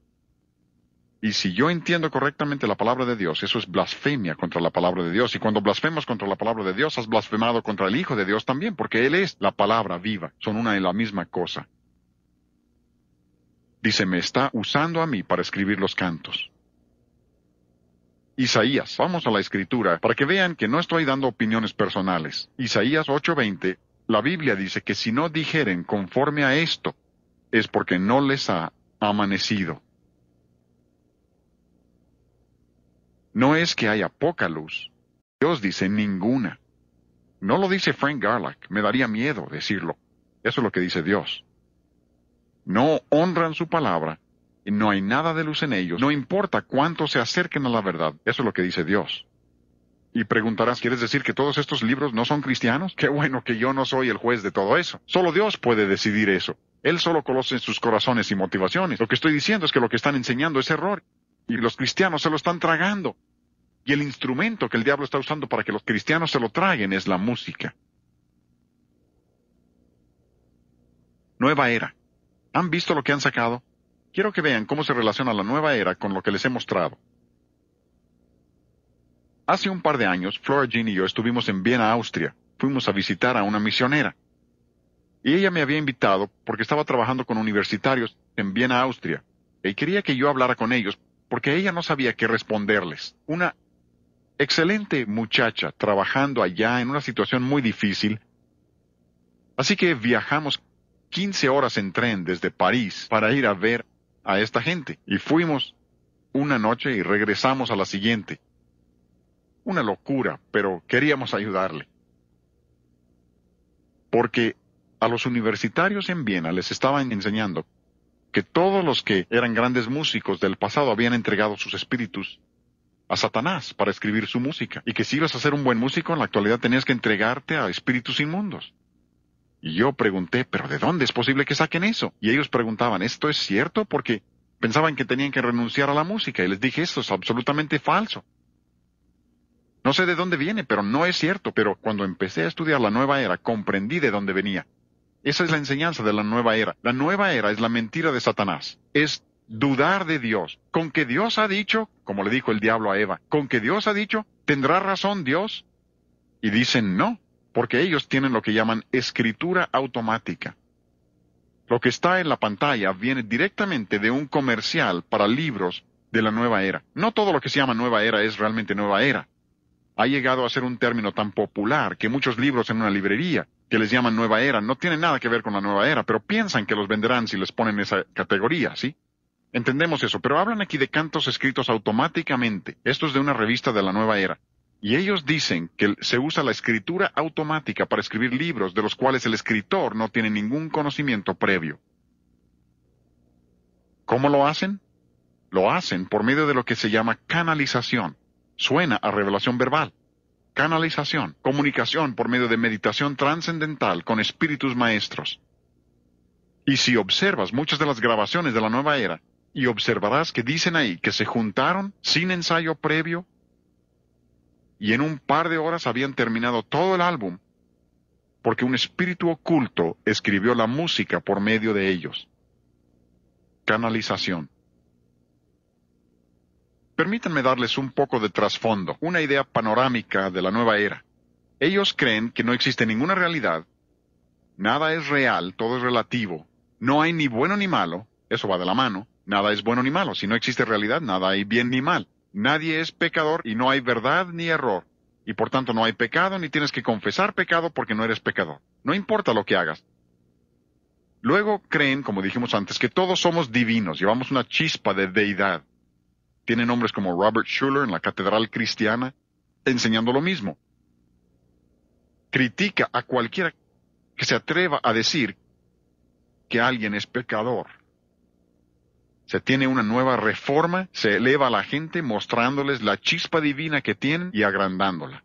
Y si yo entiendo correctamente la palabra de Dios, eso es blasfemia contra la palabra de Dios. Y cuando blasfemas contra la palabra de Dios, has blasfemado contra el Hijo de Dios también, porque Él es la palabra viva. Son una y la misma cosa. Dice, me está usando a mí para escribir los cantos. Isaías, vamos a la Escritura, para que vean que no estoy dando opiniones personales. Isaías 8:20, la Biblia dice que si no dijeren conforme a esto, es porque no les ha amanecido. No es que haya poca luz. Dios dice ninguna. No lo dice Frank Garlock. Me daría miedo decirlo. Eso es lo que dice Dios. No honran su palabra y no hay nada de luz en ellos. No importa cuánto se acerquen a la verdad. Eso es lo que dice Dios. Y preguntarás, ¿quieres decir que todos estos libros no son cristianos? Qué bueno que yo no soy el juez de todo eso. Solo Dios puede decidir eso. Él solo conoce sus corazones y motivaciones. Lo que estoy diciendo es que lo que están enseñando es error. Y los cristianos se lo están tragando. Y el instrumento que el diablo está usando para que los cristianos se lo traguen es la música. Nueva era. ¿Han visto lo que han sacado? Quiero que vean cómo se relaciona la nueva era con lo que les he mostrado. Hace un par de años, Flora Jean y yo estuvimos en Viena, Austria. Fuimos a visitar a una misionera. Y ella me había invitado porque estaba trabajando con universitarios en Viena, Austria. Y quería que yo hablara con ellos porque ella no sabía qué responderles. Una excelente muchacha trabajando allá en una situación muy difícil. Así que viajamos 15 horas en tren desde París para ir a ver a esta gente. Y fuimos una noche y regresamos a la siguiente. Una locura, pero queríamos ayudarle. Porque a los universitarios en Viena les estaban enseñando que todos los que eran grandes músicos del pasado habían entregado sus espíritus a Satanás para escribir su música, y que si ibas a ser un buen músico en la actualidad tenías que entregarte a espíritus inmundos. Y yo pregunté, ¿pero de dónde es posible que saquen eso? Y ellos preguntaban, ¿esto es cierto? Porque pensaban que tenían que renunciar a la música, y les dije, esto es absolutamente falso. No sé de dónde viene, pero no es cierto. Pero cuando empecé a estudiar la nueva era, comprendí de dónde venía. Esa es la enseñanza de la nueva era. La nueva era es la mentira de Satanás. Es dudar de Dios. Con que Dios ha dicho, como le dijo el diablo a Eva, con que Dios ha dicho, ¿tendrá razón Dios? Y dicen no, porque ellos tienen lo que llaman escritura automática. Lo que está en la pantalla viene directamente de un comercial para libros de la nueva era. No todo lo que se llama nueva era es realmente nueva era. Ha llegado a ser un término tan popular que muchos libros en una librería que les llaman nueva era no tienen nada que ver con la nueva era, pero piensan que los venderán si les ponen esa categoría, ¿sí? Entendemos eso, pero hablan aquí de cantos escritos automáticamente. Esto es de una revista de la nueva era. Y ellos dicen que se usa la escritura automática para escribir libros de los cuales el escritor no tiene ningún conocimiento previo. ¿Cómo lo hacen? Lo hacen por medio de lo que se llama canalización. Suena a revelación verbal. Canalización, comunicación por medio de meditación trascendental con espíritus maestros. Y si observas muchas de las grabaciones de la nueva era, y observarás que dicen ahí que se juntaron sin ensayo previo, y en un par de horas habían terminado todo el álbum, porque un espíritu oculto escribió la música por medio de ellos. Canalización. Permítanme darles un poco de trasfondo, una idea panorámica de la nueva era. Ellos creen que no existe ninguna realidad, nada es real, todo es relativo, no hay ni bueno ni malo, eso va de la mano, nada es bueno ni malo, si no existe realidad, nada hay bien ni mal, nadie es pecador y no hay verdad ni error, y por tanto no hay pecado ni tienes que confesar pecado porque no eres pecador, no importa lo que hagas. Luego creen, como dijimos antes, que todos somos divinos, llevamos una chispa de deidad. Tienen hombres como Robert Schuller en la Catedral Cristiana, enseñando lo mismo. Critica a cualquiera que se atreva a decir que alguien es pecador. Se tiene una nueva reforma, se eleva a la gente mostrándoles la chispa divina que tienen y agrandándola.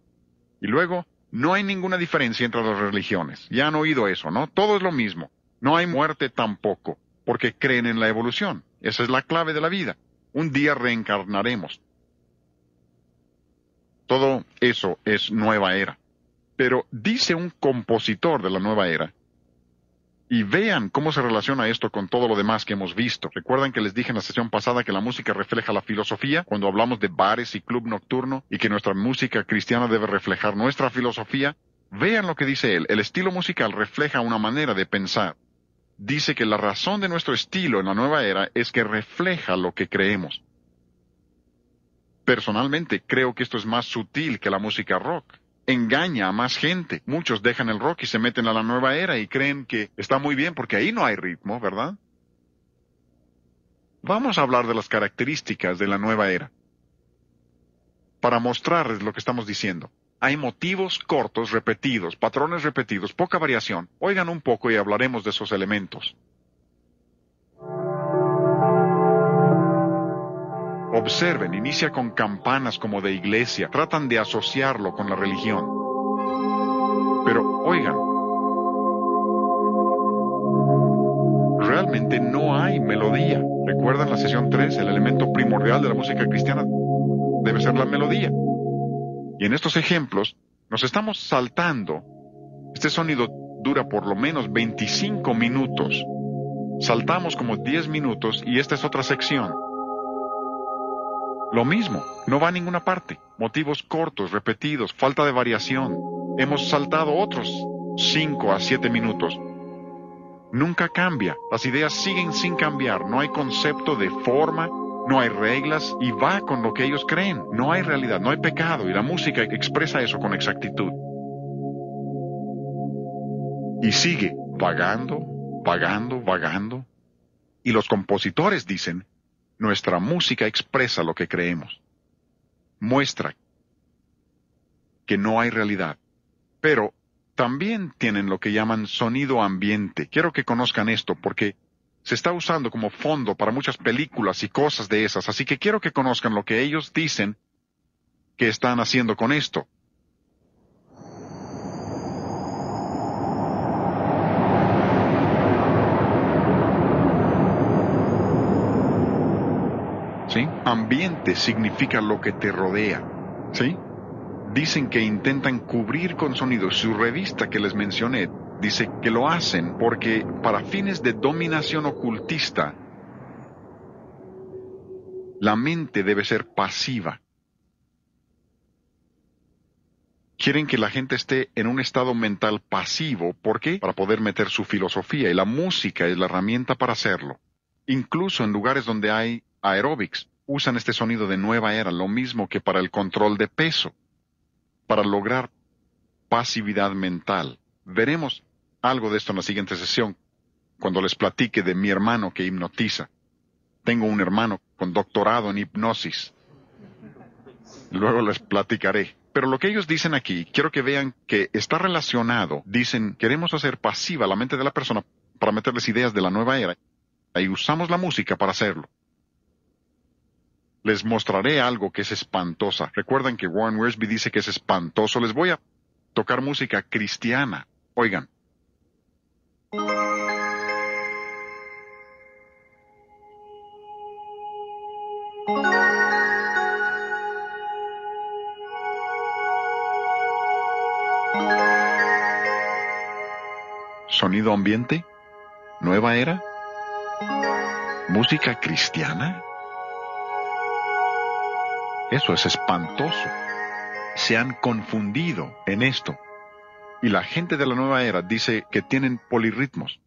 Y luego, no hay ninguna diferencia entre las religiones. Ya han oído eso, ¿no? Todo es lo mismo. No hay muerte tampoco, porque creen en la evolución. Esa es la clave de la vida. Un día reencarnaremos. Todo eso es nueva era. Pero dice un compositor de la nueva era, y vean cómo se relaciona esto con todo lo demás que hemos visto. ¿Recuerdan que les dije en la sesión pasada que la música refleja la filosofía? Cuando hablamos de bares y club nocturno, y que nuestra música cristiana debe reflejar nuestra filosofía. Vean lo que dice él. El estilo musical refleja una manera de pensar. Dice que la razón de nuestro estilo en la nueva era es que refleja lo que creemos. Personalmente, creo que esto es más sutil que la música rock. Engaña a más gente. Muchos dejan el rock y se meten a la nueva era y creen que está muy bien porque ahí no hay ritmo, ¿verdad? Vamos a hablar de las características de la nueva era, para mostrarles lo que estamos diciendo. Hay motivos cortos, repetidos, patrones repetidos, poca variación. Oigan un poco y hablaremos de esos elementos. Observen, inicia con campanas como de iglesia. Tratan de asociarlo con la religión. Pero, oigan, realmente no hay melodía. ¿Recuerdan la sesión 3? El elemento primordial de la música cristiana debe ser la melodía. Y en estos ejemplos, nos estamos saltando. Este sonido dura por lo menos 25 minutos. Saltamos como 10 minutos y esta es otra sección. Lo mismo, no va a ninguna parte. Motivos cortos, repetidos, falta de variación. Hemos saltado otros 5 a 7 minutos. Nunca cambia. Las ideas siguen sin cambiar. No hay concepto de forma, no hay reglas y va con lo que ellos creen. No hay realidad, no hay pecado y la música expresa eso con exactitud. Y sigue vagando, vagando, vagando. Y los compositores dicen, nuestra música expresa lo que creemos. Muestra que no hay realidad. Pero también tienen lo que llaman sonido ambiente. Quiero que conozcan esto porque se está usando como fondo para muchas películas y cosas de esas. Así que quiero que conozcan lo que ellos dicen que están haciendo con esto. ¿Sí? Ambiente significa lo que te rodea. ¿Sí? Dicen que intentan cubrir con sonido. Su revista que les mencioné dice que lo hacen porque para fines de dominación ocultista, la mente debe ser pasiva. Quieren que la gente esté en un estado mental pasivo. ¿Por qué? Para poder meter su filosofía y la música es la herramienta para hacerlo. Incluso en lugares donde hay aeróbics, usan este sonido de nueva era, lo mismo que para el control de peso, para lograr pasividad mental. Veremos algo de esto en la siguiente sesión, cuando les platique de mi hermano que hipnotiza. Tengo un hermano con doctorado en hipnosis. Luego les platicaré. Pero lo que ellos dicen aquí, quiero que vean que está relacionado. Dicen, queremos hacer pasiva la mente de la persona para meterles ideas de la nueva era. Y usamos la música para hacerlo. Les mostraré algo que es espantosa. Recuerdan que Warren Wiersbe dice que es espantoso. Les voy a tocar música cristiana. Oigan. Sonido ambiente, nueva era, música cristiana. Eso es espantoso. Se han confundido en esto. Y la gente de la nueva era dice que tienen polirritmos.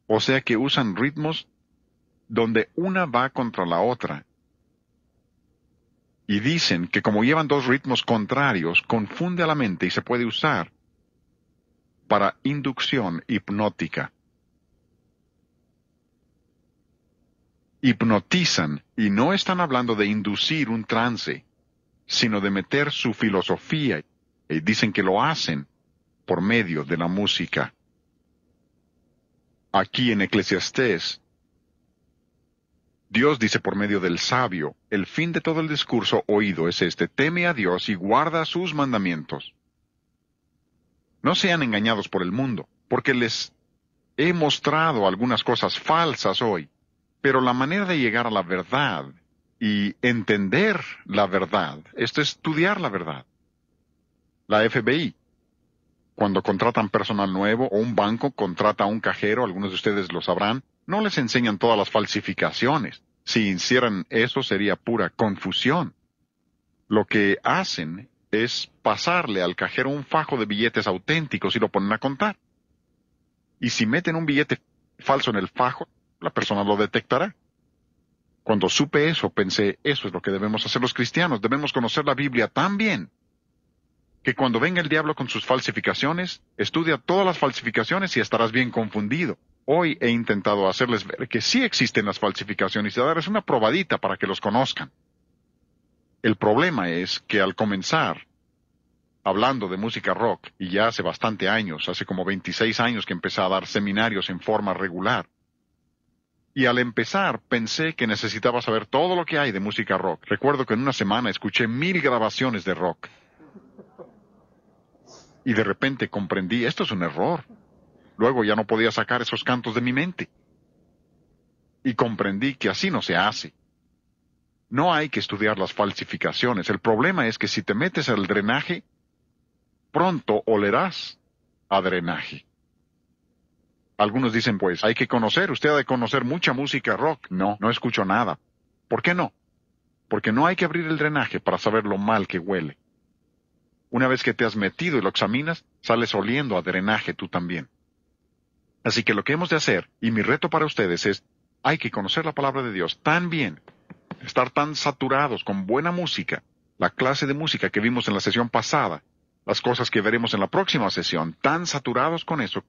O sea que usan ritmos donde una va contra la otra. Y dicen que como llevan dos ritmos contrarios, confunde a la mente y se puede usar para inducción hipnótica. Hipnotizan y no están hablando de inducir un trance, sino de meter su filosofía. Y dicen que lo hacen por medio de la música. Aquí en Eclesiastés, Dios dice por medio del sabio, el fin de todo el discurso oído es este: teme a Dios y guarda sus mandamientos. No sean engañados por el mundo, porque les he mostrado algunas cosas falsas hoy, pero la manera de llegar a la verdad y entender la verdad, esto es estudiar la verdad. La FBI, cuando contratan personal nuevo o un banco contrata a un cajero, algunos de ustedes lo sabrán, no les enseñan todas las falsificaciones. Si hicieran eso sería pura confusión. Lo que hacen es pasarle al cajero un fajo de billetes auténticos y lo ponen a contar. Y si meten un billete falso en el fajo, la persona lo detectará. Cuando supe eso, pensé, eso es lo que debemos hacer los cristianos. Debemos conocer la Biblia tan bien que cuando venga el diablo con sus falsificaciones, estudia todas las falsificaciones y estarás bien confundido. Hoy he intentado hacerles ver que sí existen las falsificaciones y darles una probadita para que los conozcan. El problema es que al comenzar hablando de música rock, y ya hace bastante años, hace como 26 años que empecé a dar seminarios en forma regular, y al empezar pensé que necesitaba saber todo lo que hay de música rock. Recuerdo que en una semana escuché 1000 grabaciones de rock. Y de repente comprendí, esto es un error. Luego ya no podía sacar esos cantos de mi mente. Y comprendí que así no se hace. No hay que estudiar las falsificaciones. El problema es que si te metes al drenaje, pronto olerás a drenaje. Algunos dicen, pues, hay que conocer, usted ha de conocer mucha música rock. No, no escucho nada. ¿Por qué no? Porque no hay que abrir el drenaje para saber lo mal que huele. Una vez que te has metido y lo examinas, sales oliendo a drenaje tú también. Así que lo que hemos de hacer, y mi reto para ustedes es, hay que conocer la palabra de Dios tan bien, estar tan saturados con buena música, la clase de música que vimos en la sesión pasada, las cosas que veremos en la próxima sesión, tan saturados con eso,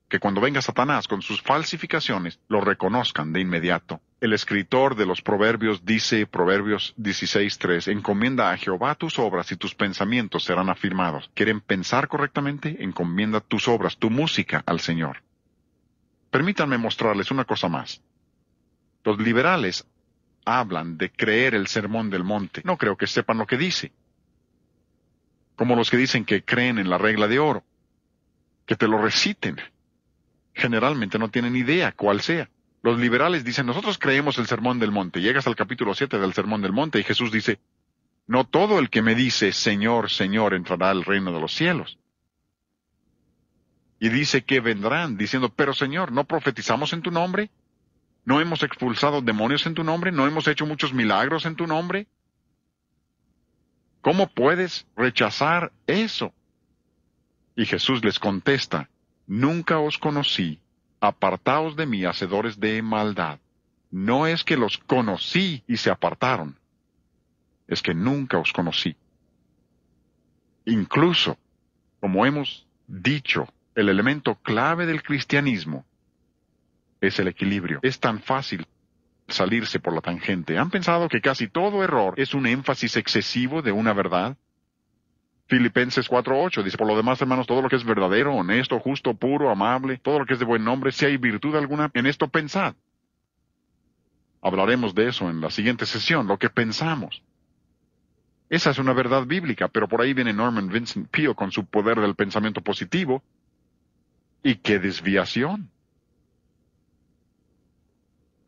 que cuando venga Satanás con sus falsificaciones, lo reconozcan de inmediato. El escritor de los Proverbios dice, Proverbios 16:3, encomienda a Jehová tus obras y tus pensamientos serán afirmados. ¿Quieren pensar correctamente? Encomienda tus obras, tu música al Señor. Permítanme mostrarles una cosa más. Los liberales hablan de creer el sermón del monte. No creo que sepan lo que dice. Como los que dicen que creen en la regla de oro. Que te lo reciten. Generalmente no tienen idea cuál sea. Los liberales dicen, nosotros creemos el sermón del monte. Llegas al capítulo 7 del sermón del monte y Jesús dice, no todo el que me dice, Señor, Señor, entrará al reino de los cielos. Y dice que vendrán, diciendo, pero Señor, ¿no profetizamos en tu nombre? ¿No hemos expulsado demonios en tu nombre? ¿No hemos hecho muchos milagros en tu nombre? ¿Cómo puedes rechazar eso? Y Jesús les contesta, nunca os conocí, apartaos de mí, hacedores de maldad. No es que los conocí y se apartaron, es que nunca os conocí. Incluso, como hemos dicho, el elemento clave del cristianismo es el equilibrio. Es tan fácil salirse por la tangente. ¿Han pensado que casi todo error es un énfasis excesivo de una verdad? Filipenses 4:8 dice, por lo demás, hermanos, todo lo que es verdadero, honesto, justo, puro, amable, todo lo que es de buen nombre, si hay virtud alguna, en esto pensad. Hablaremos de eso en la siguiente sesión, lo que pensamos. Esa es una verdad bíblica, pero por ahí viene Norman Vincent Peale con su poder del pensamiento positivo. ¿Y qué desviación?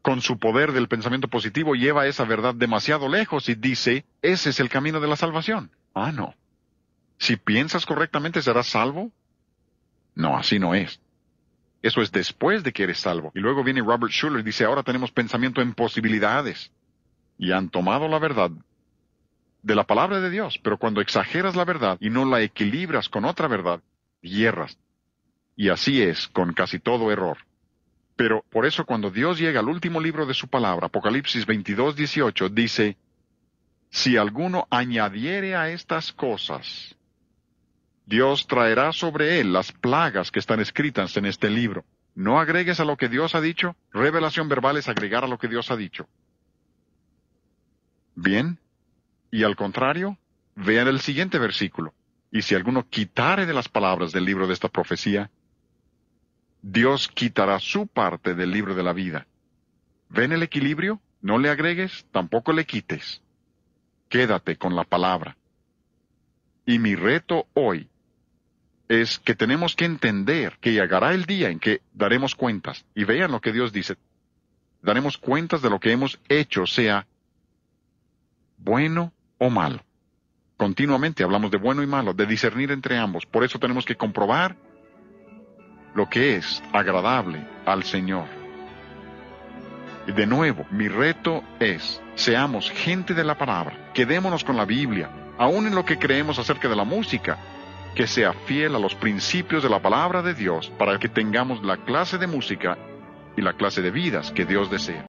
Con su poder del pensamiento positivo lleva esa verdad demasiado lejos y dice, ese es el camino de la salvación. Ah, no. Si piensas correctamente, ¿serás salvo? No, así no es. Eso es después de que eres salvo. Y luego viene Robert Schuller y dice, ahora tenemos pensamiento en posibilidades. Y han tomado la verdad de la palabra de Dios, pero cuando exageras la verdad y no la equilibras con otra verdad, hierras. Y así es con casi todo error. Pero por eso cuando Dios llega al último libro de su palabra, Apocalipsis 22:18, dice, si alguno añadiere a estas cosas, Dios traerá sobre él las plagas que están escritas en este libro. No agregues a lo que Dios ha dicho. Revelación verbal es agregar a lo que Dios ha dicho. Bien. Y al contrario, vean el siguiente versículo. Y si alguno quitare de las palabras del libro de esta profecía, Dios quitará su parte del libro de la vida. ¿Ven el equilibrio? No le agregues, tampoco le quites. Quédate con la palabra. Y mi reto hoy es que tenemos que entender que llegará el día en que daremos cuentas. Y vean lo que Dios dice. Daremos cuentas de lo que hemos hecho, sea bueno o malo. Continuamente hablamos de bueno y malo, de discernir entre ambos. Por eso tenemos que comprobar lo que es agradable al Señor. Y de nuevo, mi reto es, seamos gente de la palabra, quedémonos con la Biblia, aún en lo que creemos acerca de la música, que sea fiel a los principios de la palabra de Dios para que tengamos la clase de música y la clase de vidas que Dios desea.